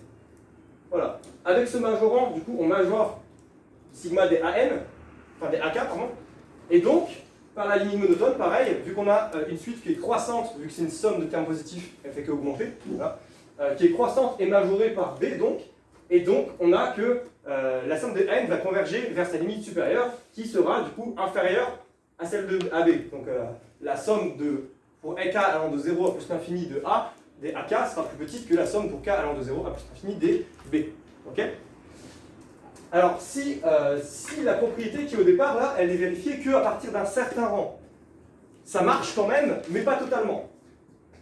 Voilà. Avec ce majorant, du coup, on majore sigma des AN, enfin des AK, pardon. Et donc, par la limite monotone, pareil, vu qu'on a une suite qui est croissante, vu que c'est une somme de termes positifs, elle fait qu'augmenter, voilà, qui est croissante et majorée par B, donc, et donc on a que la somme des AN va converger vers sa limite supérieure, qui sera du coup inférieure à celle de AB. Donc la somme pour AK allant de 0 à plus l'infini de A, des AK sera plus petite que la somme pour K allant de 0 à plus l'infini des B. Ok? Alors, si la propriété qui au départ, là, elle est vérifiée qu'à partir d'un certain rang, ça marche quand même, mais pas totalement.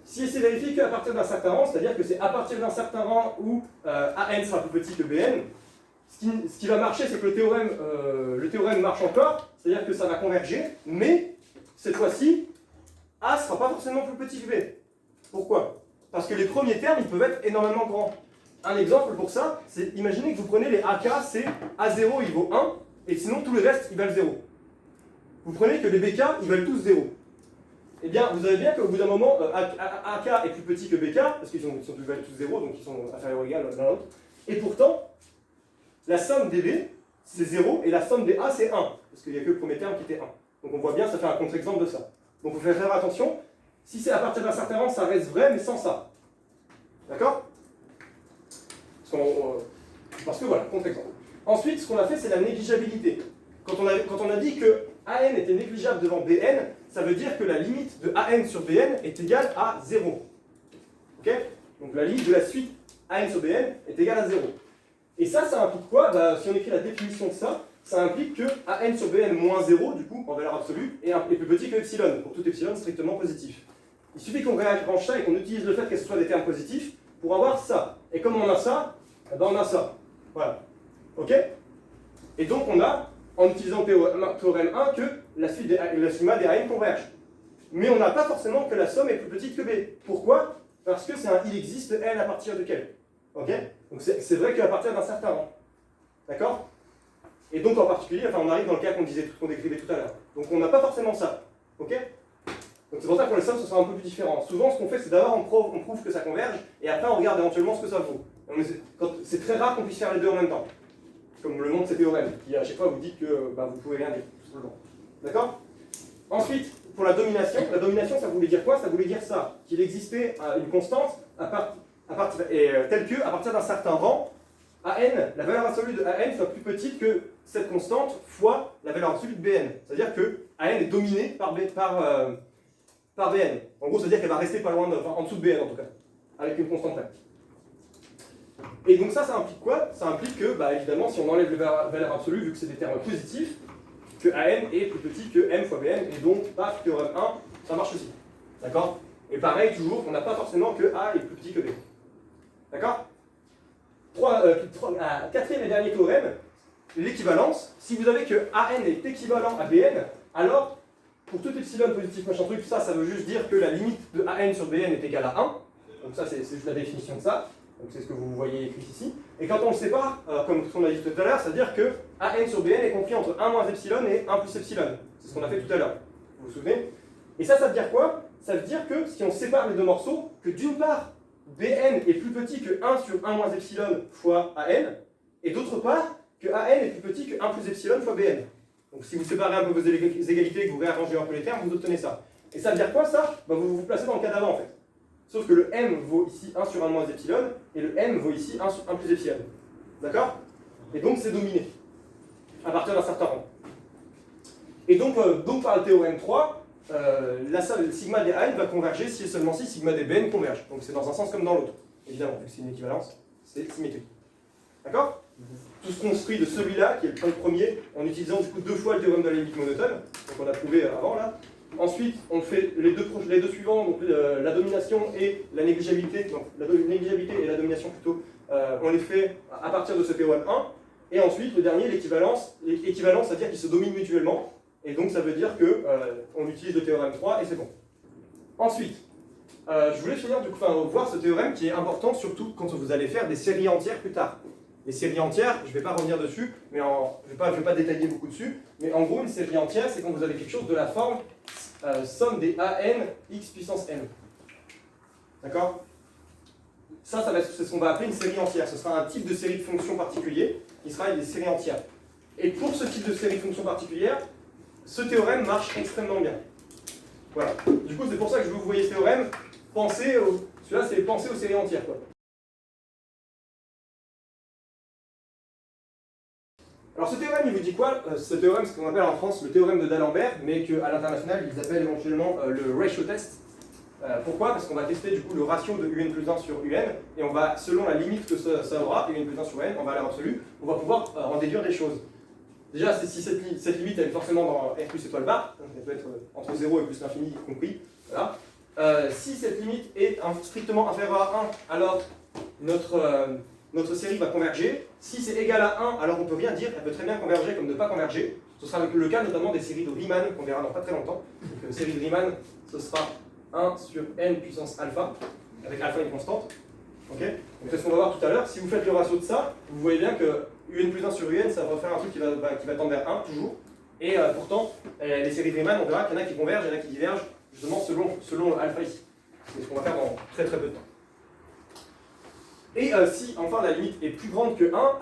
Si c'est vérifié qu'à partir d'un certain rang, c'est-à-dire que c'est à partir d'un certain rang où AN sera plus petit que BN, ce qui va marcher, c'est que le théorème marche encore, c'est-à-dire que ça va converger, mais cette fois-ci, A ne sera pas forcément plus petit que B. Pourquoi? Parce que les premiers termes, ils peuvent être énormément grands. Un exemple pour ça, c'est imaginez que vous prenez les AK, c'est A0, il vaut 1, et sinon tous les restes, ils valent 0. Vous prenez que les BK, ils valent tous 0. Eh bien, vous avez bien qu'au bout d'un moment, AK est plus petit que BK, parce qu'ils valent tous 0, donc ils sont inférieurs ou égaux l'un à l'autre. Et pourtant, la somme des B, c'est 0, et la somme des A, c'est 1, parce qu'il n'y a que le premier terme qui était 1. Donc on voit bien, ça fait un contre-exemple de ça. Donc il faut faire attention, si c'est à partir d'un certain rang, ça reste vrai, mais sans ça. D'accord? parce que voilà, contre-exemple. Ensuite, ce qu'on a fait, c'est la négligeabilité. Quand on a dit que AN était négligeable devant BN, ça veut dire que la limite de AN sur BN est égale à 0. Ok? Donc la limite de la suite AN sur BN est égale à 0. Et ça implique quoi? Bah, si on écrit la définition de ça, ça implique que AN sur BN moins 0, du coup, en valeur absolue, est plus petit que epsilon, pour tout epsilon strictement positif. Il suffit qu'on réarrange ça et qu'on utilise le fait que ce soit des termes positifs pour avoir ça. Et comme on a ça, eh ben on a ça. Voilà. Ok? Et donc on a, en utilisant le théorème 1, que la sigma des AN converge. Mais on n'a pas forcément que la somme est plus petite que B. Pourquoi? Parce que il existe L à partir de quel? Ok? Donc c'est vrai qu'à partir d'un certain rang. D'accord? Et donc en particulier, enfin on arrive dans le cas qu'on décrivait tout à l'heure. Donc on n'a pas forcément ça. Ok? Donc c'est pour ça que pour les sommes, ce sera un peu plus différent. Souvent, ce qu'on fait, c'est d'abord on prouve que ça converge, et après on regarde éventuellement ce que ça vaut. C'est très rare qu'on puisse faire les deux en même temps. Comme le montre ces théorèmes, qui à chaque fois vous dit que vous pouvez rien dire, tout simplement. D'accord? Ensuite, pour la domination, ça voulait dire quoi? Ça voulait dire ça, qu'il existait une constante telle que, à partir d'un certain rang, AN, la valeur absolue de AN soit plus petite que cette constante fois la valeur absolue de BN. C'est-à-dire que AN est dominé par BN. En gros, ça veut dire qu'elle va rester pas loin en dessous de BN en tout cas, avec une constante là. Et donc ça implique quoi? Ça implique que, évidemment, si on enlève les valeurs absolues, vu que c'est des termes positifs, que AN est plus petit que M fois BN, et donc, paf, théorème 1, ça marche aussi. D'accord? Et pareil, toujours, on n'a pas forcément que A est plus petit que B. D'accord? Quatrième et dernier théorème, l'équivalence. Si vous avez que AN est équivalent à BN, alors, pour tout epsilon positif machin truc, ça veut juste dire que la limite de AN sur BN est égale à 1. Donc ça, c'est juste la définition de ça. Donc c'est ce que vous voyez écrit ici. Et quand on le sépare, comme on a dit tout à l'heure, ça veut dire que AN sur BN est compris entre 1 moins epsilon et 1 plus epsilon. C'est ce qu'on a fait tout à l'heure. Vous vous souvenez? Et ça veut dire quoi? Ça veut dire que si on sépare les deux morceaux, que d'une part, BN est plus petit que 1 sur 1 moins epsilon fois AN, et d'autre part, que AN est plus petit que 1 plus epsilon fois BN. Donc si vous séparez un peu vos égalités et que vous réarrangez un peu les termes, vous obtenez ça. Et ça veut dire quoi ça? Vous vous placez dans le cas d'avant en fait. Sauf que le M vaut ici 1 sur 1 moins epsilon, et le M vaut ici 1 sur 1 plus epsilon. D'accord? Et donc c'est dominé, à partir d'un certain rang. Et donc par le théorème 3, le sigma des AN va converger si et seulement si sigma des BN converge. Donc c'est dans un sens comme dans l'autre. Évidemment, vu que c'est une équivalence, c'est symétrique. D'accord? Tout se construit de celui-là, qui est le premier, en utilisant du coup 2 fois le théorème de la limite monotone, donc on a prouvé avant là. Ensuite, on fait les deux suivants, donc la domination et la négligeabilité, donc la négligeabilité et la domination plutôt, on les fait à partir de ce théorème 1. Et ensuite, le dernier, l'équivalence, c'est-à-dire qu'ils se dominent mutuellement, et donc ça veut dire que on utilise le théorème 3 et c'est bon. Ensuite, je voulais finir du coup, voir ce théorème qui est important, surtout quand vous allez faire des séries entières plus tard. Les séries entières, je ne vais pas revenir dessus, mais je vais pas détailler beaucoup dessus, mais en gros, une série entière, c'est quand vous avez quelque chose de la forme somme des AN x puissance n. D'accord? C'est ce qu'on va appeler une série entière. Ce sera un type de série de fonctions particulier qui sera des séries entières. Et pour ce type de série de fonctions particulière, ce théorème marche extrêmement bien. Voilà. Du coup, c'est pour ça que je veux que vous voyez ce théorème. Celui-là, c'est penser aux séries entières, quoi. Alors ce théorème, il vous dit quoi? Ce théorème, c'est ce qu'on appelle en France le théorème de D'Alembert, mais qu'à l'international, ils appellent éventuellement le ratio test. Pourquoi? Parce qu'on va tester du coup le ratio de UN plus 1 sur UN, et on va, selon la limite que ça aura, UN plus 1 sur N, en valeur absolue, on va pouvoir en déduire des choses. Déjà, si cette limite, elle est forcément dans R plus étoile barre, donc elle peut être entre 0 et plus l'infini y compris, voilà. Si cette limite est strictement inférieure à 1, alors notre série va converger. Si c'est égal à 1, alors on ne peut rien dire, elle peut très bien converger comme ne pas converger. Ce sera le cas notamment des séries de Riemann, qu'on verra dans pas très longtemps. Donc, série de Riemann, ce sera 1 sur n puissance alpha, avec alpha une constante. Okay, donc c'est ce qu'on va voir tout à l'heure. Si vous faites le ratio de ça, vous voyez bien que un plus 1 sur un, ça va faire un truc qui va tendre vers 1, toujours. Et pourtant, les séries de Riemann, on verra qu'il y en a qui convergent, il y en a qui divergent, justement selon alpha ici. C'est ce qu'on va faire dans très très peu de temps. Et si enfin la limite est plus grande que 1,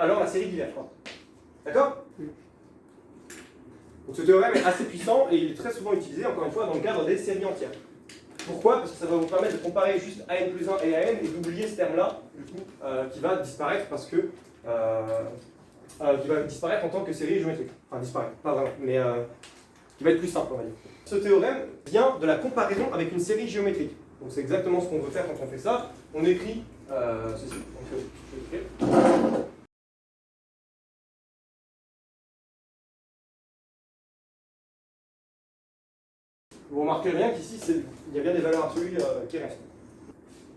alors la série diverge. D'accord? Donc ce théorème est assez puissant et il est très souvent utilisé, encore une fois, dans le cadre des séries entières. Pourquoi? Parce que ça va vous permettre de comparer juste AN plus 1 et AN et d'oublier ce terme-là, du coup, qui va disparaître parce que. Qui va disparaître en tant que série géométrique. Enfin, disparaître, pas vraiment, mais qui va être plus simple, on va dire. Ce théorème vient de la comparaison avec une série géométrique. Donc c'est exactement ce qu'on veut faire quand on fait ça. On écrit ceci. Je vais écrire. Vous remarquez bien qu'ici, il y a bien des valeurs absolues qui restent.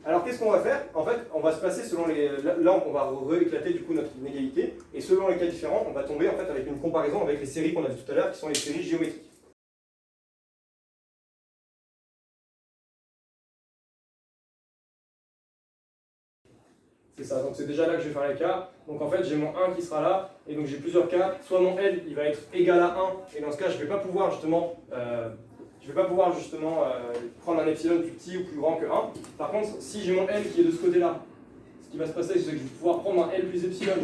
Alors qu'est-ce qu'on va faire? En fait, on va se passer selon les... Là, on va rééclater du coup notre inégalité, et selon les cas différents, on va tomber en fait avec une comparaison avec les séries qu'on a vues tout à l'heure, qui sont les séries géométriques. C'est ça, donc c'est déjà là que je vais faire les cas. Donc en fait, j'ai mon 1 qui sera là, et donc j'ai plusieurs cas. Soit mon L, il va être égal à 1, et dans ce cas, je ne vais pas pouvoir justement... prendre un epsilon plus petit ou plus grand que 1. Par contre, si j'ai mon L qui est de ce côté-là, ce qui va se passer, c'est que je vais pouvoir prendre un L plus epsilon,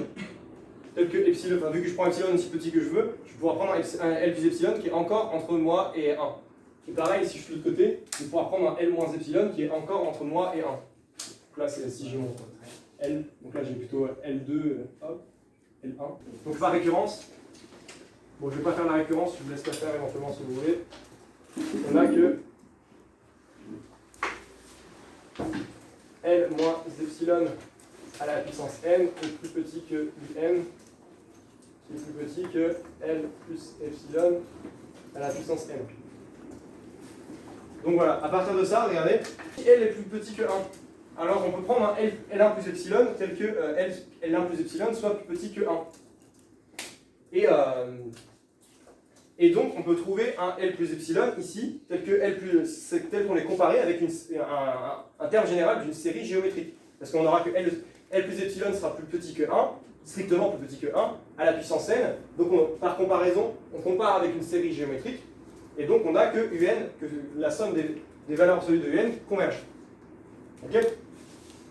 tel que epsilon, enfin vu que je prends epsilon aussi petit que je veux, je vais pouvoir prendre un L plus epsilon qui est encore entre moi et 1. Et pareil, si je suis de l'autre côté, je vais pouvoir prendre un L moins epsilon qui est encore entre moi et 1. Donc là, c'est si j'ai mon L, donc là j'ai plutôt L2, hop, L1. Donc par récurrence, bon je ne vais pas faire la récurrence, je vous laisse la faire éventuellement si vous voulez. On a que L moins epsilon à la puissance n est plus petit que un, qui est plus petit que L plus epsilon à la puissance n. Donc voilà, à partir de ça, regardez, si L est plus petit que 1, alors on peut prendre un L1 plus epsilon tel que L1 plus epsilon soit plus petit que 1. Et donc, on peut trouver un L plus epsilon ici, tel qu'on est comparé avec un terme général d'une série géométrique. Parce qu'on aura que L plus epsilon sera plus petit que 1, strictement plus petit que 1, à la puissance n. Donc, par comparaison, on compare avec une série géométrique, et donc on a que UN, que la somme des valeurs absolues de UN converge. Ok?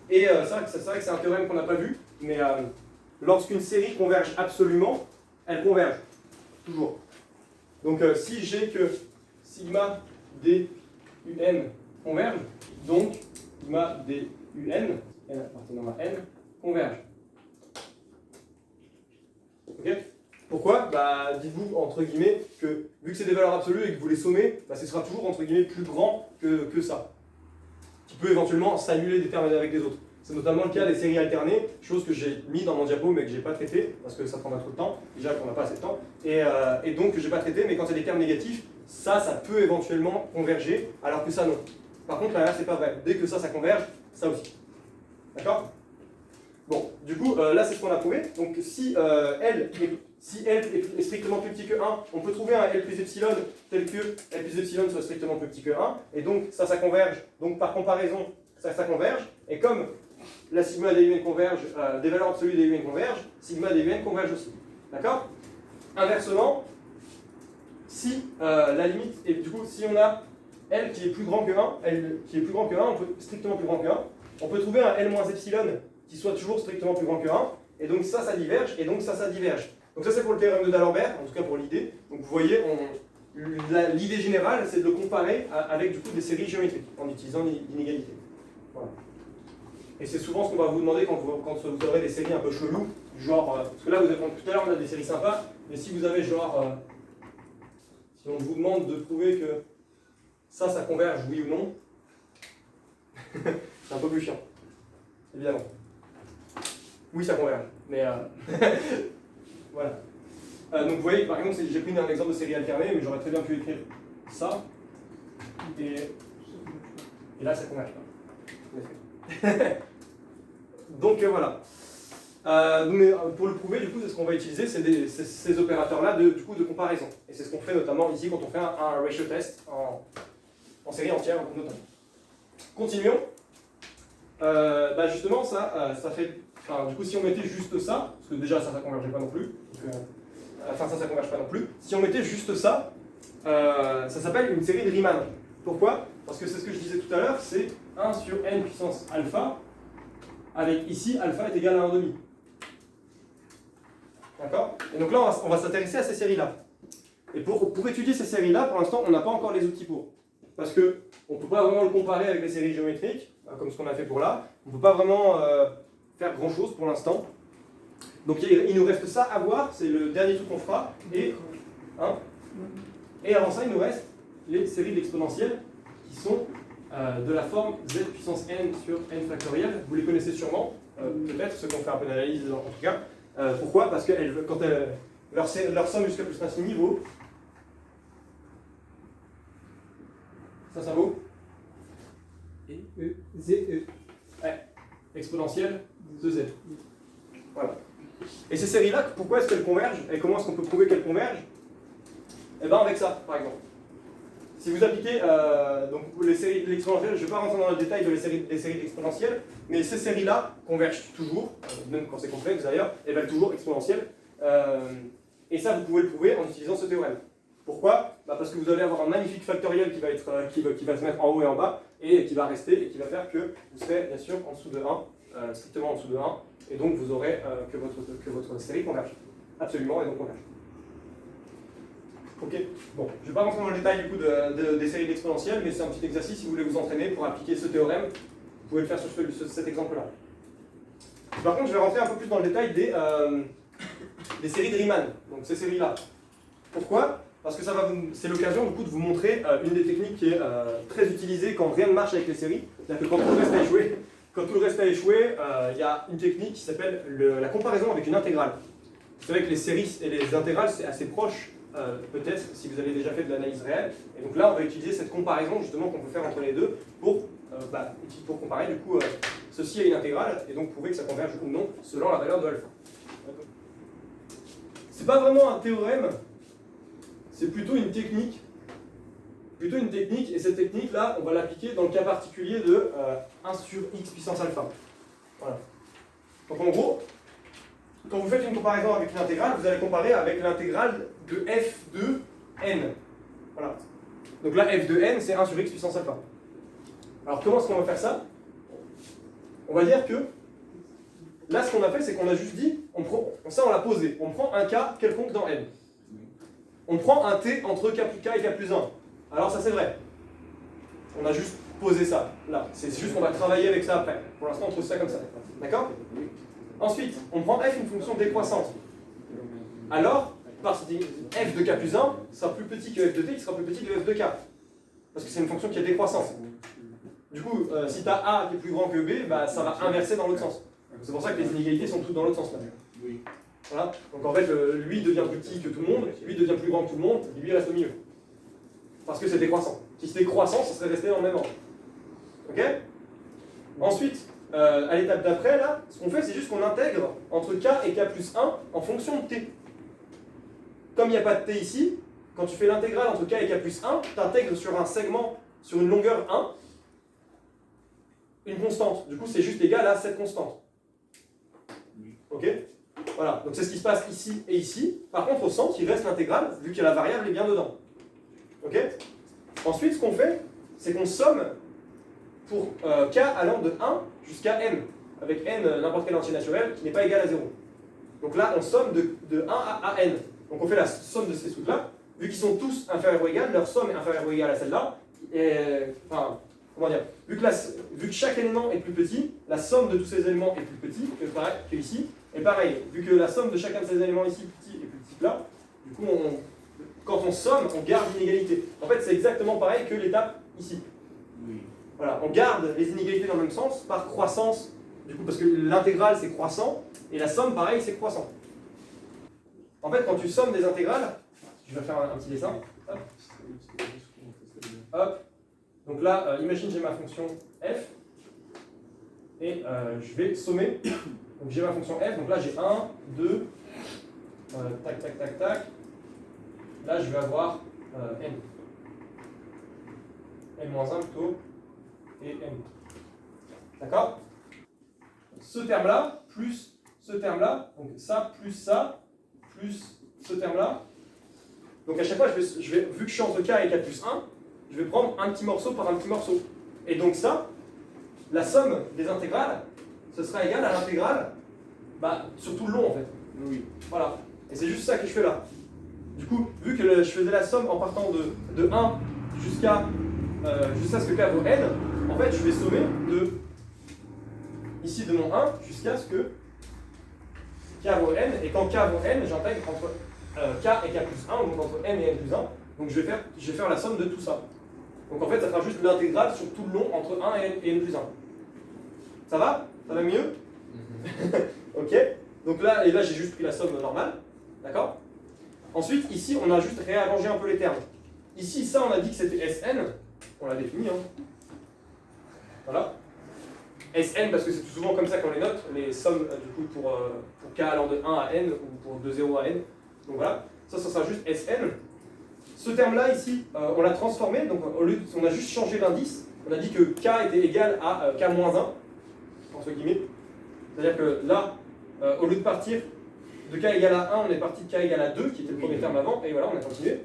Et c'est vrai que c'est un théorème qu'on n'a pas vu, mais lorsqu'une série converge absolument, elle converge. Toujours. Donc si j'ai que sigma d un converge, donc sigma d un, n appartenant à n, converge. Ok? Pourquoi? Bah, dites-vous entre guillemets que vu que c'est des valeurs absolues et que vous les sommez, bah, ce sera toujours entre guillemets plus grand que ça. Qui peut éventuellement s'annuler des termes avec les autres. C'est notamment le cas des séries alternées, chose que j'ai mis dans mon diapo mais que j'ai pas traité parce que ça prendra trop de temps, déjà qu'on n'a pas assez de temps, et donc que j'ai pas traité, mais quand il y a des termes négatifs, ça peut éventuellement converger, alors que ça non. Par contre là c'est pas vrai, dès que ça converge, ça aussi. D'accord? Bon, du coup là c'est ce qu'on a prouvé, donc si L est strictement plus petit que 1, on peut trouver un L plus epsilon tel que L plus epsilon soit strictement plus petit que 1, et donc ça converge, donc par comparaison ça converge, et comme la sigma des UN converge, des valeurs absolues des UN convergent, sigma des UN converge aussi. D'accord? Inversement, si la limite, et du coup, si on a L qui est plus grand que 1, strictement plus grand que 1, on peut trouver un L moins epsilon qui soit toujours strictement plus grand que 1, et donc ça diverge, et donc ça diverge. Donc ça c'est pour le théorème de D'Alembert, en tout cas pour l'idée. Donc vous voyez, l'idée générale, c'est de le comparer avec du coup des séries géométriques, en utilisant l'inégalité. Voilà. Et c'est souvent ce qu'on va vous demander quand vous aurez des séries un peu cheloues, genre, parce que là, tout à l'heure, on a des séries sympas, mais si vous avez genre, si on vous demande de prouver que ça converge, oui ou non, c'est un peu plus chiant, évidemment. Oui, ça converge, mais voilà. Donc vous voyez, par exemple, j'ai pris un exemple de série alternée, mais j'aurais très bien pu écrire ça, et là, ça converge pas. Donc voilà. Mais pour le prouver, du coup, c'est ce qu'on va utiliser, c'est ces opérateurs-là de comparaison. Et c'est ce qu'on fait notamment ici quand on fait un ratio test en série entière, notamment. Continuons. Justement, ça fait. Du coup, si on mettait juste ça, parce que déjà ça ne convergeait pas non plus. Ça converge pas non plus. Si on mettait juste ça, ça s'appelle une série de Riemann. Pourquoi? Parce que c'est ce que je disais tout à l'heure, c'est 1 sur n puissance alpha, avec ici alpha est égal à 1,5. D'accord? Et donc là, on va s'intéresser à ces séries-là. Et pour étudier ces séries-là, pour l'instant, on n'a pas encore les outils pour. parce que on ne peut pas vraiment le comparer avec les séries géométriques, comme ce qu'on a fait pour là. On ne peut pas vraiment faire grand chose pour l'instant. Donc il nous reste ça à voir, c'est le dernier truc qu'on fera. Et avant ça, il nous reste les séries d'exponentielles qui sont de la forme z puissance n sur n factoriel. Vous les connaissez sûrement, peut-être, ceux qui ont fait un peu d'analyse en tout cas. Pourquoi? Parce que quand leur somme jusqu'à plus l'infini vaut... Ça vaut Z, E. Ouais, exponentielle de z. Voilà. Et ces séries-là, pourquoi est-ce qu'elles convergent? Et comment est-ce qu'on peut prouver qu'elles convergent? Eh bien avec ça, par exemple. Si vous appliquez donc les séries de l'exponentielle, je ne vais pas rentrer dans le détail des séries d'exponentielles, mais ces séries-là convergent toujours, même quand c'est complexe d'ailleurs, elles valent toujours exponentielles. Et ça, vous pouvez le prouver en utilisant ce théorème. Pourquoi? Parce que vous allez avoir un magnifique factoriel qui va se mettre en haut et en bas, et qui va rester, et qui va faire que vous serez bien sûr en dessous de 1, strictement en dessous de 1, et donc vous aurez que votre série converge. Absolument, et donc converge. Ok, bon, je ne vais pas rentrer dans le détail du coup des séries d'exponentielles, mais c'est un petit exercice si vous voulez vous entraîner pour appliquer ce théorème. Vous pouvez le faire sur cet exemple-là. Par contre, je vais rentrer un peu plus dans le détail des séries de Riemann, donc ces séries-là. Pourquoi? Parce que c'est l'occasion du coup de vous montrer une des techniques qui est très utilisée quand rien ne marche avec les séries. C'est-à-dire que quand tout le reste a échoué, il y a une technique qui s'appelle la comparaison avec une intégrale. Vous savez que les séries et les intégrales, c'est assez proche, peut-être, si vous avez déjà fait de l'analyse réelle. Et donc là, on va utiliser cette comparaison justement qu'on peut faire entre les deux pour comparer du coup ceci à une intégrale et donc prouver que ça converge ou non selon la valeur de alpha. C'est pas vraiment un théorème, c'est plutôt une technique. Et cette technique-là, on va l'appliquer dans le cas particulier de 1 sur x puissance alpha. Voilà. Donc en gros, quand vous faites une comparaison avec une intégrale, vous allez comparer avec l'intégrale de f de n. Voilà. Donc là, f de n, c'est 1 sur x puissance alpha. Alors comment est-ce qu'on va faire ça? On va dire que, là ce qu'on a fait, c'est qu'on a juste dit, on l'a posé, on prend un cas quelconque dans n. On prend un t entre k et k plus 1. Alors ça c'est vrai. On a juste posé ça, là. C'est juste qu'on va travailler avec ça après. Pour l'instant, on pose ça comme ça. D'accord? Ensuite, on prend f une fonction décroissante. Alors, f de k plus 1 sera plus petit que f de t, qui sera plus petit que f de k. Parce que c'est une fonction qui est décroissante. Du coup, si tu as a qui est plus grand que b, ça va inverser dans l'autre sens. C'est pour ça que les inégalités sont toutes dans l'autre sens. Là. Voilà. Donc en fait, lui devient plus petit que tout le monde, lui devient plus grand que tout le monde, et lui reste au milieu. Parce que c'est décroissant. Si c'était croissant, ça serait resté dans le même ordre. Ok? Ensuite, à l'étape d'après, là, ce qu'on fait, c'est juste qu'on intègre entre k et k plus 1 en fonction de t. Comme il n'y a pas de t ici, quand tu fais l'intégrale entre k et k plus 1, tu intègres sur un segment, sur une longueur 1, une constante. Du coup, c'est juste égal à cette constante. Ok? Voilà, donc c'est ce qui se passe ici et ici. Par contre, au centre, il reste l'intégrale, vu que la variable est bien dedans. Ok? Ensuite, ce qu'on fait, c'est qu'on somme pour k allant de 1 jusqu'à n, avec n n'importe quelle entier naturel qui n'est pas égal à 0. Donc là, on somme de 1 à n. Donc on fait la somme de ces trucs-là. Vu qu'ils sont tous inférieurs ou égales, leur somme est inférieure ou égale à celle-là. Enfin, comment dire, vu que chaque élément est plus petit, la somme de tous ces éléments est plus petit que ici. Et pareil, vu que la somme de chacun de ces éléments ici petit est plus petit que là, du coup, quand on somme, on garde l'inégalité. En fait, c'est exactement pareil que l'étape ici. Voilà, on garde les inégalités dans le même sens par croissance, du coup, parce que l'intégrale c'est croissant, et la somme, pareil, c'est croissant. En fait, quand tu sommes des intégrales, je vais faire un petit dessin. Hop. Hop. Donc là, imagine j'ai ma fonction f, et je vais sommer. Donc j'ai ma fonction f, donc là j'ai 1, 2, tac, tac, tac, tac. Là je vais avoir n. n-1 plutôt, et n. D'accord? Ce terme-là, plus ce terme-là, donc ça, plus ce terme-là. Donc à chaque fois, vu que je suis entre k et k plus 1, je vais prendre un petit morceau par un petit morceau. Et donc ça, la somme des intégrales, ce sera égal à l'intégrale sur tout le long en fait. Oui. Voilà. Et c'est juste ça que je fais là. Du coup, vu que je faisais la somme en partant de 1 jusqu'à jusqu'à ce que k vaut n, en fait, je vais sommer de ici de mon 1 jusqu'à ce que k vaut n, et quand k vaut n, j'intègre entre k et k plus 1, donc entre n et n plus 1, donc je vais faire la somme de tout ça. Donc en fait, ça fera juste l'intégrale sur tout le long entre 1 et n plus 1. Ça va? Ça va mieux? Ok. Donc là, et là j'ai juste pris la somme normale. D'accord? Ensuite, ici, on a juste réarrangé un peu les termes. Ici, ça, on a dit que c'était Sn. On l'a défini. Hein. Voilà. Sn, parce que c'est tout souvent comme ça qu'on les note, les sommes du coup pour k allant de 1 à n ou pour de 0 à n. Donc voilà, ça sera juste Sn. Ce terme-là ici, on l'a transformé, donc on a juste changé l'indice. On a dit que k était égal à k-1, entre guillemets. C'est-à-dire que là, au lieu de partir de k égale à 1, on est parti de k égale à 2, qui était le premier terme avant, et voilà, on a continué.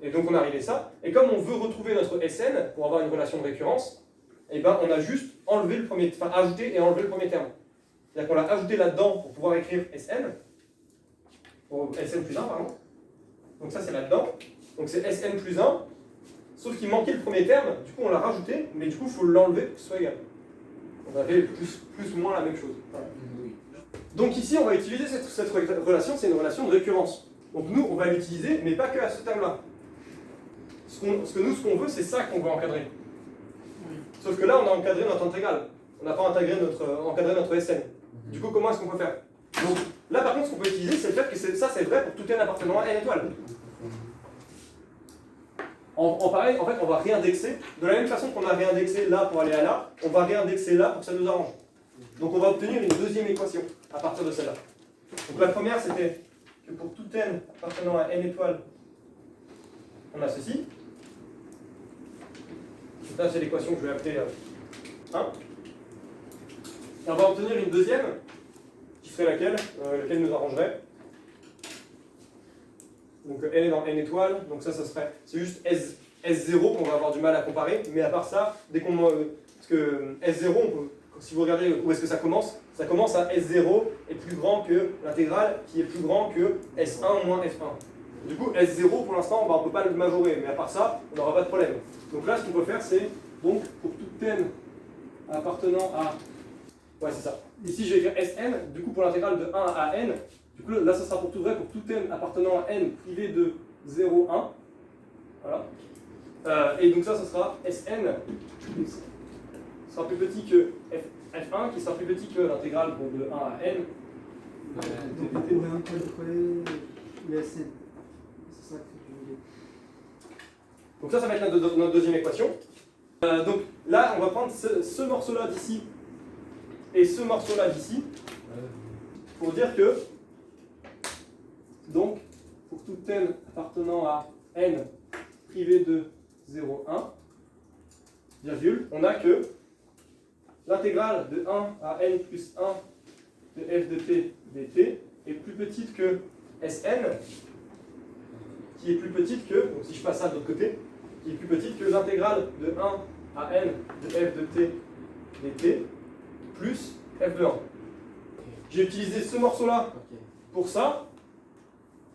Et donc on a arrivé ça. Et comme on veut retrouver notre Sn pour avoir une relation de récurrence, et ben on a juste enlevé le premier, enfin ajouté et enlevé le premier terme. C'est-à-dire qu'on l'a ajouté là-dedans pour pouvoir écrire Sn, pour Sn plus 1, pardon. Donc ça c'est là-dedans. Donc c'est Sn plus 1, sauf qu'il manquait le premier terme, du coup on l'a rajouté, mais du coup il faut l'enlever pour que ce soit égal. On avait plus ou moins la même chose. Voilà. Donc ici on va utiliser cette relation, c'est une relation de récurrence. Donc nous on va l'utiliser, mais pas que à ce terme-là. Ce qu'on veut, c'est ça qu'on veut encadrer. Sauf que là on a encadré notre intégrale. On n'a pas encadré notre Sn. Du coup comment est-ce qu'on peut faire? Donc là par contre ce qu'on peut utiliser, c'est le fait que ça c'est vrai pour tout n appartenant à n étoiles. Pareil, en fait, on va réindexer. De la même façon qu'on a réindexé là pour aller à là, on va réindexer là pour que ça nous arrange. Donc on va obtenir une deuxième équation à partir de celle-là. Donc la première, c'était que pour tout n appartenant à n étoiles, on a ceci. Donc là, c'est l'équation que je vais appeler 1. Et on va obtenir une deuxième, qui serait laquelle nous arrangerait. Donc n est dans n étoiles, donc ça serait, c'est juste S0 qu'on va avoir du mal à comparer, mais à part ça, dès qu'on, parce que S0, si vous regardez où est-ce que ça commence à S0 est plus grand que l'intégrale qui est plus grand que S1 moins F1. Du coup, S0 pour l'instant, on ne peut pas le majorer, mais à part ça, on n'aura pas de problème. Donc là, ce qu'on peut faire, c'est, donc, pour tout n appartenant à, ouais c'est ça, ici je vais écrire Sn, du coup pour l'intégrale de 1 à n, du coup, là, ça sera pour tout vrai pour tout n appartenant à n privé de 0, 1. Voilà. Et donc ça sera Sn sera plus petit que F1, qui sera plus petit que l'intégrale de 1 à n. Donc on pourrait encadrer les Sn. C'est ça que je voulais. Donc ça va être notre deuxième équation. Donc là, on va prendre ce morceau-là d'ici et ce morceau-là d'ici pour dire que donc, pour tout n appartenant à n privé de 0, 1, virgule, on a que l'intégrale de 1 à n plus 1 de f de t dt est plus petite que Sn, qui est plus petite que, donc si je passe ça de l'autre côté, qui est plus petite que l'intégrale de 1 à n de f de t dt plus f de 1. J'ai utilisé ce morceau-là pour ça,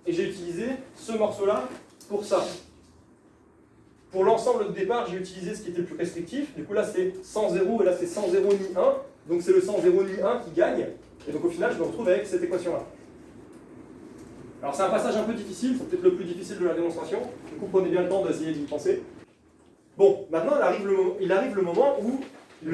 et j'ai utilisé ce morceau-là pour ça. Pour l'ensemble de départ, j'ai utilisé ce qui était le plus restrictif. Du coup, là, c'est sans 0 et là, c'est sans 0 ni 1. Donc, c'est le sans 0 ni 1 qui gagne. Et donc, au final, je me retrouve avec cette équation-là. Alors, c'est un passage un peu difficile. C'est peut-être le plus difficile de la démonstration. Du coup, prenez bien le temps d'essayer d'y penser. Bon, maintenant, il arrive le moment où on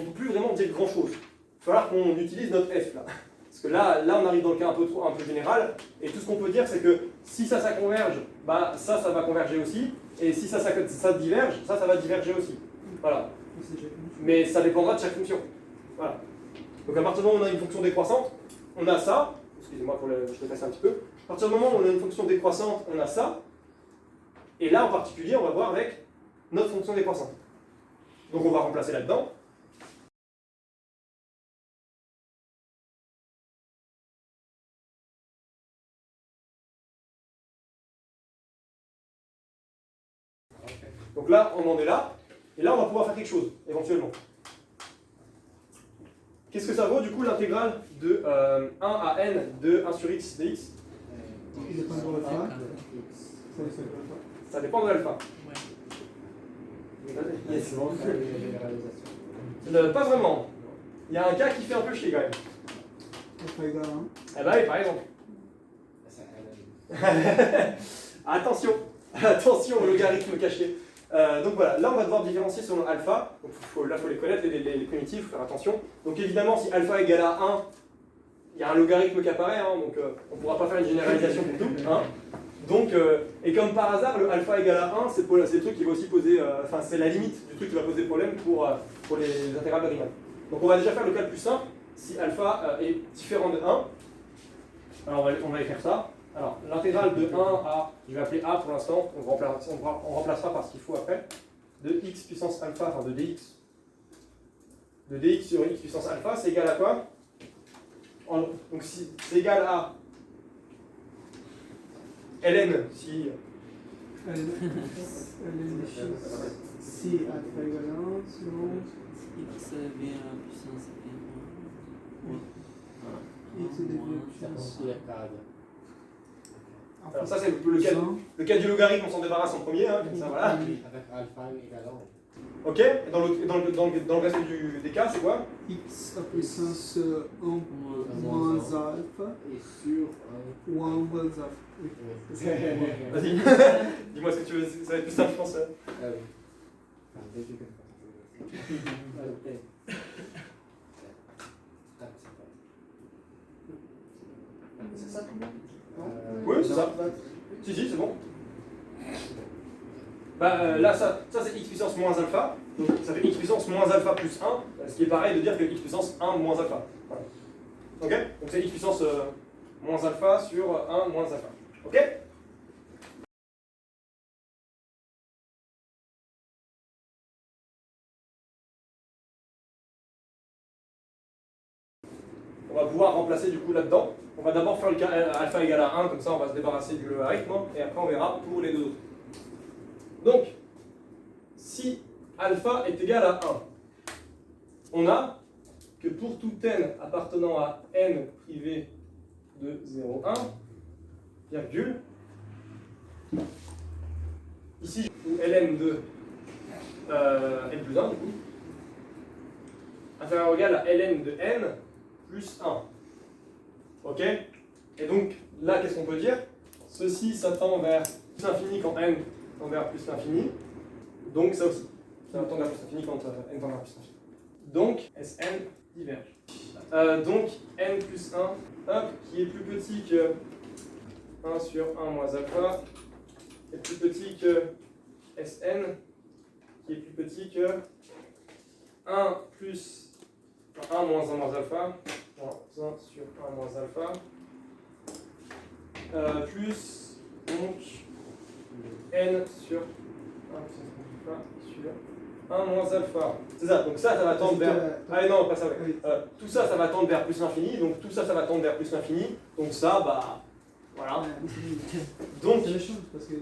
ne peut plus vraiment dire grand-chose. Il va falloir qu'on utilise notre f, là. Parce que là, on arrive dans le cas un peu général, et tout ce qu'on peut dire, c'est que si ça converge, bah, ça va converger aussi, et si ça diverge, ça va diverger aussi. Voilà. Mais ça dépendra de chaque fonction. Voilà. Donc à partir du moment où on a une fonction décroissante, on a ça, excusez-moi, je te passe un petit peu, à partir du moment où on a une fonction décroissante, on a ça, et là en particulier, on va voir avec notre fonction décroissante. Donc on va remplacer là-dedans. Donc là, on en est là, et là, on va pouvoir faire quelque chose, éventuellement. Qu'est-ce que ça vaut, du coup, l'intégrale de 1 à n de 1 sur x dx? Il dépend de l'alpha. Ça dépend de l'alpha. Yes. Souvent, faire une généralisation. Pas vraiment. Il y a un cas qui fait un peu chier quand même. Alpha égale 1. Eh bah oui, par exemple. Ça aide. Attention, attention au logarithme caché. Donc voilà, là on va devoir différencier selon alpha. Donc là il faut les connaître, les primitifs, faut faire attention. Donc évidemment, si alpha égale à 1, il y a un logarithme qui apparaît, hein, donc on ne pourra pas faire une généralisation pour tout. Hein. Donc, et comme par hasard, le alpha égale à 1, c'est le truc qui va aussi poser, enfin c'est la limite du truc qui va poser problème pour les intégrales de Riemann. Donc on va déjà faire le cas le plus simple, si alpha est différent de 1. Alors on va écrire ça. Alors l'intégrale de 1 à, je vais appeler a pour l'instant, on remplacera par ce qu'il faut après, de x puissance alpha, enfin de dx sur x puissance alpha, c'est égal à quoi? Donc si c'est égal à ln, si ln des choses. Si alpha égale 1, selon X vient à la puissance x devient Ça puissance. considère cadre. alors ça c'est le cas du logarithme, on s'en débarrasse en premier, hein, comme ça voilà. Avec alpha égale 1. Ok, et dans le reste des cas, c'est quoi? X à puissance 1 moins alpha Et sur ou 1 moins alpha. Oui. Vas-y, dis-moi ce que tu veux, ça va être plus simple, je pense. Ah oui. C'est ça? Oui, c'est ça. Si, c'est bon. Bah, là, ça c'est x puissance moins alpha, donc ça fait x puissance moins alpha plus 1, ce qui est pareil de dire que x puissance 1 moins alpha. Voilà. Ok? Donc c'est x puissance moins alpha sur 1 moins alpha. Ok? On va pouvoir remplacer du coup là-dedans. On va d'abord faire le cas alpha égale à 1, comme ça on va se débarrasser du logarithme, et après on verra pour les deux autres. Donc, si alpha est égal à 1, on a que pour tout n appartenant à n privé de 0,1, virgule, ici où ln de n plus 1 du coup, inférieur ou égal à ln de n plus 1. Ok? Et donc, là, qu'est-ce qu'on peut dire? Ceci, ça tend vers plus l'infini quand n tend vers plus l'infini. Donc, ça aussi. Ça va tendre vers plus l'infini quand n tend vers plus l'infini. Donc, Sn diverge. Donc, n plus 1, hop, qui est plus petit que 1 sur 1 moins alpha, est plus petit que Sn, qui est plus petit que 1 plus 1 moins 1 moins alpha, 1 sur 1 moins alpha, plus donc n sur 1 plus 1 alpha sur 1 moins alpha. C'est ça, donc ça va tendre vers... Ah non, pas ça, ouais. Tout ça, ça va tendre vers plus l'infini, donc tout ça, ça va tendre vers plus l'infini, donc ça, bah... Voilà. Donc... C'est méchant parce que.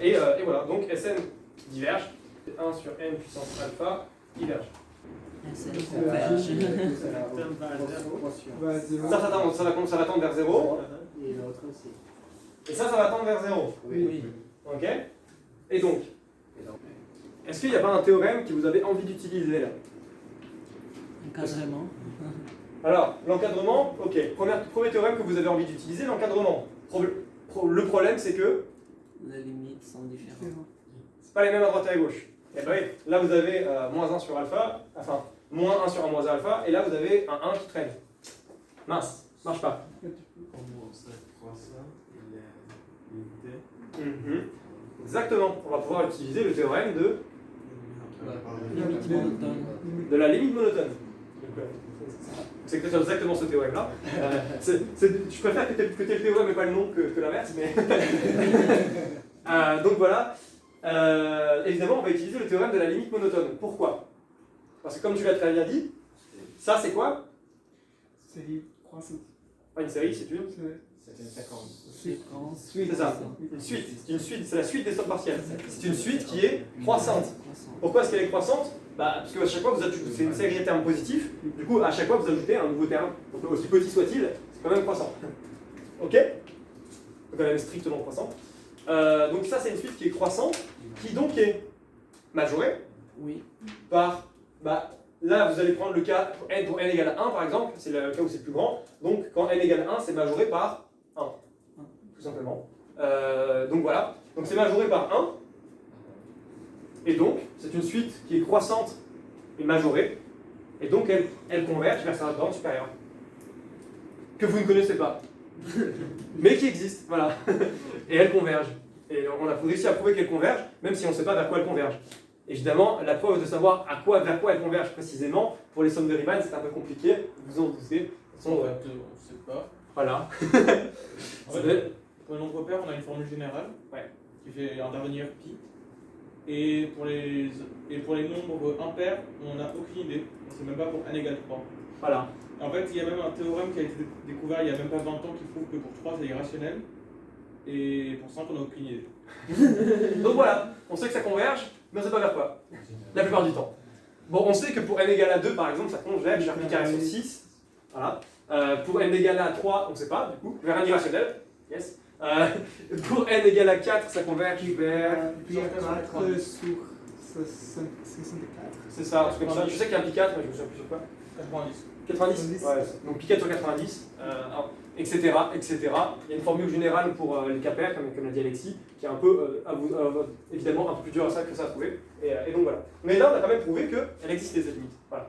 Et voilà, donc Sn diverge, 1 sur n puissance alpha diverge. C'est Ça va tendre vers 0. Et l'autre aussi. Et ça va tendre vers 0. Oui. Ok? Et donc, est-ce qu'il n'y a pas un théorème que vous avez envie d'utiliser là? Encadrement. Alors, l'encadrement, ok. Premier théorème que vous avez envie d'utiliser, l'encadrement. Le problème, c'est que Les limites sont différentes. c'est pas les mêmes à droite et à gauche. Et ben oui, là vous avez moins 1 sur alpha, enfin, moins 1 sur 1 moins alpha, et là vous avez un 1 qui traîne. Mince, marche pas. Comment ça croissant il est limité? Exactement, on va pouvoir utiliser le théorème Limite monotone. de la limite monotone. C'est exactement ce théorème-là. Je préfère que tu aies le théorème et pas le nom que l'inverse, mais... donc voilà. Évidemment, on va utiliser le théorème de la limite monotone. Pourquoi? Parce que comme tu l'as très bien dit, ça c'est quoi? Série croissante. Pas une série, c'est une... C'est une séquence. Séquence. C'est ça. Une suite, c'est la suite des sommes partielles. C'est une suite qui est croissante. Pourquoi est-ce qu'elle est croissante? Parce qu'à chaque fois, c'est une série de termes positifs. Du coup, à chaque fois, vous ajoutez un nouveau terme. Donc, aussi petit soit-il, c'est quand même croissant. Ok? C'est quand même strictement croissant. Donc ça, c'est une suite qui est croissante, qui donc est majoré Oui. par, là vous allez prendre le cas pour n égale à 1 par exemple, c'est le cas où c'est plus grand, donc quand n égale 1 c'est majoré par 1, tout simplement. Donc voilà, donc c'est majoré par 1, et donc c'est une suite qui est croissante et majorée, et donc elle converge vers sa borne supérieure, que vous ne connaissez pas, mais qui existe, voilà, et elle converge. Et on a réussi à prouver qu'elle converge, même si on ne sait pas vers quoi elle converge. Évidemment, la preuve de savoir vers quoi elle converge précisément, pour les sommes de Riemann, c'est un peu compliqué, vous en doutez. De toute façon, En fait, on ne sait pas. voilà. En fait, pour les nombres pairs, on a une formule générale qui fait intervenir pi. Et pour les nombres impairs, on n'a aucune idée. On ne sait même pas pour n égale 3. Voilà. En fait, il y a même un théorème qui a été découvert il n'y a même pas 20 ans qui prouve que pour 3 c'est irrationnel. Et pour 5 on n'a aucune idée. Donc voilà, on sait que ça converge, mais on ne sait pas vers quoi, la plupart du temps. Bon, on sait que pour n égale à 2, par exemple, ça converge vers pi carré sur 6. Voilà. Pour n égale à 3, on ne sait pas, du coup, vers un irrationnel. Yes. Pour n égale à 4, ça converge vers... Pi à 4 sur 64. C'est ça, un truc comme ça. Je sais qu'il y a un pi 4, mais je me souviens plus sur quoi. 90. 90 ouais, donc pi 4 sur 90, etc., etc. Il y a une formule générale pour les cas pairs, comme l'a dit Alexis, qui est un peu, évidemment, un peu plus dur que ça à trouver. Et donc voilà. Mais là, on a quand même prouvé qu'elle existe, les limites. Voilà.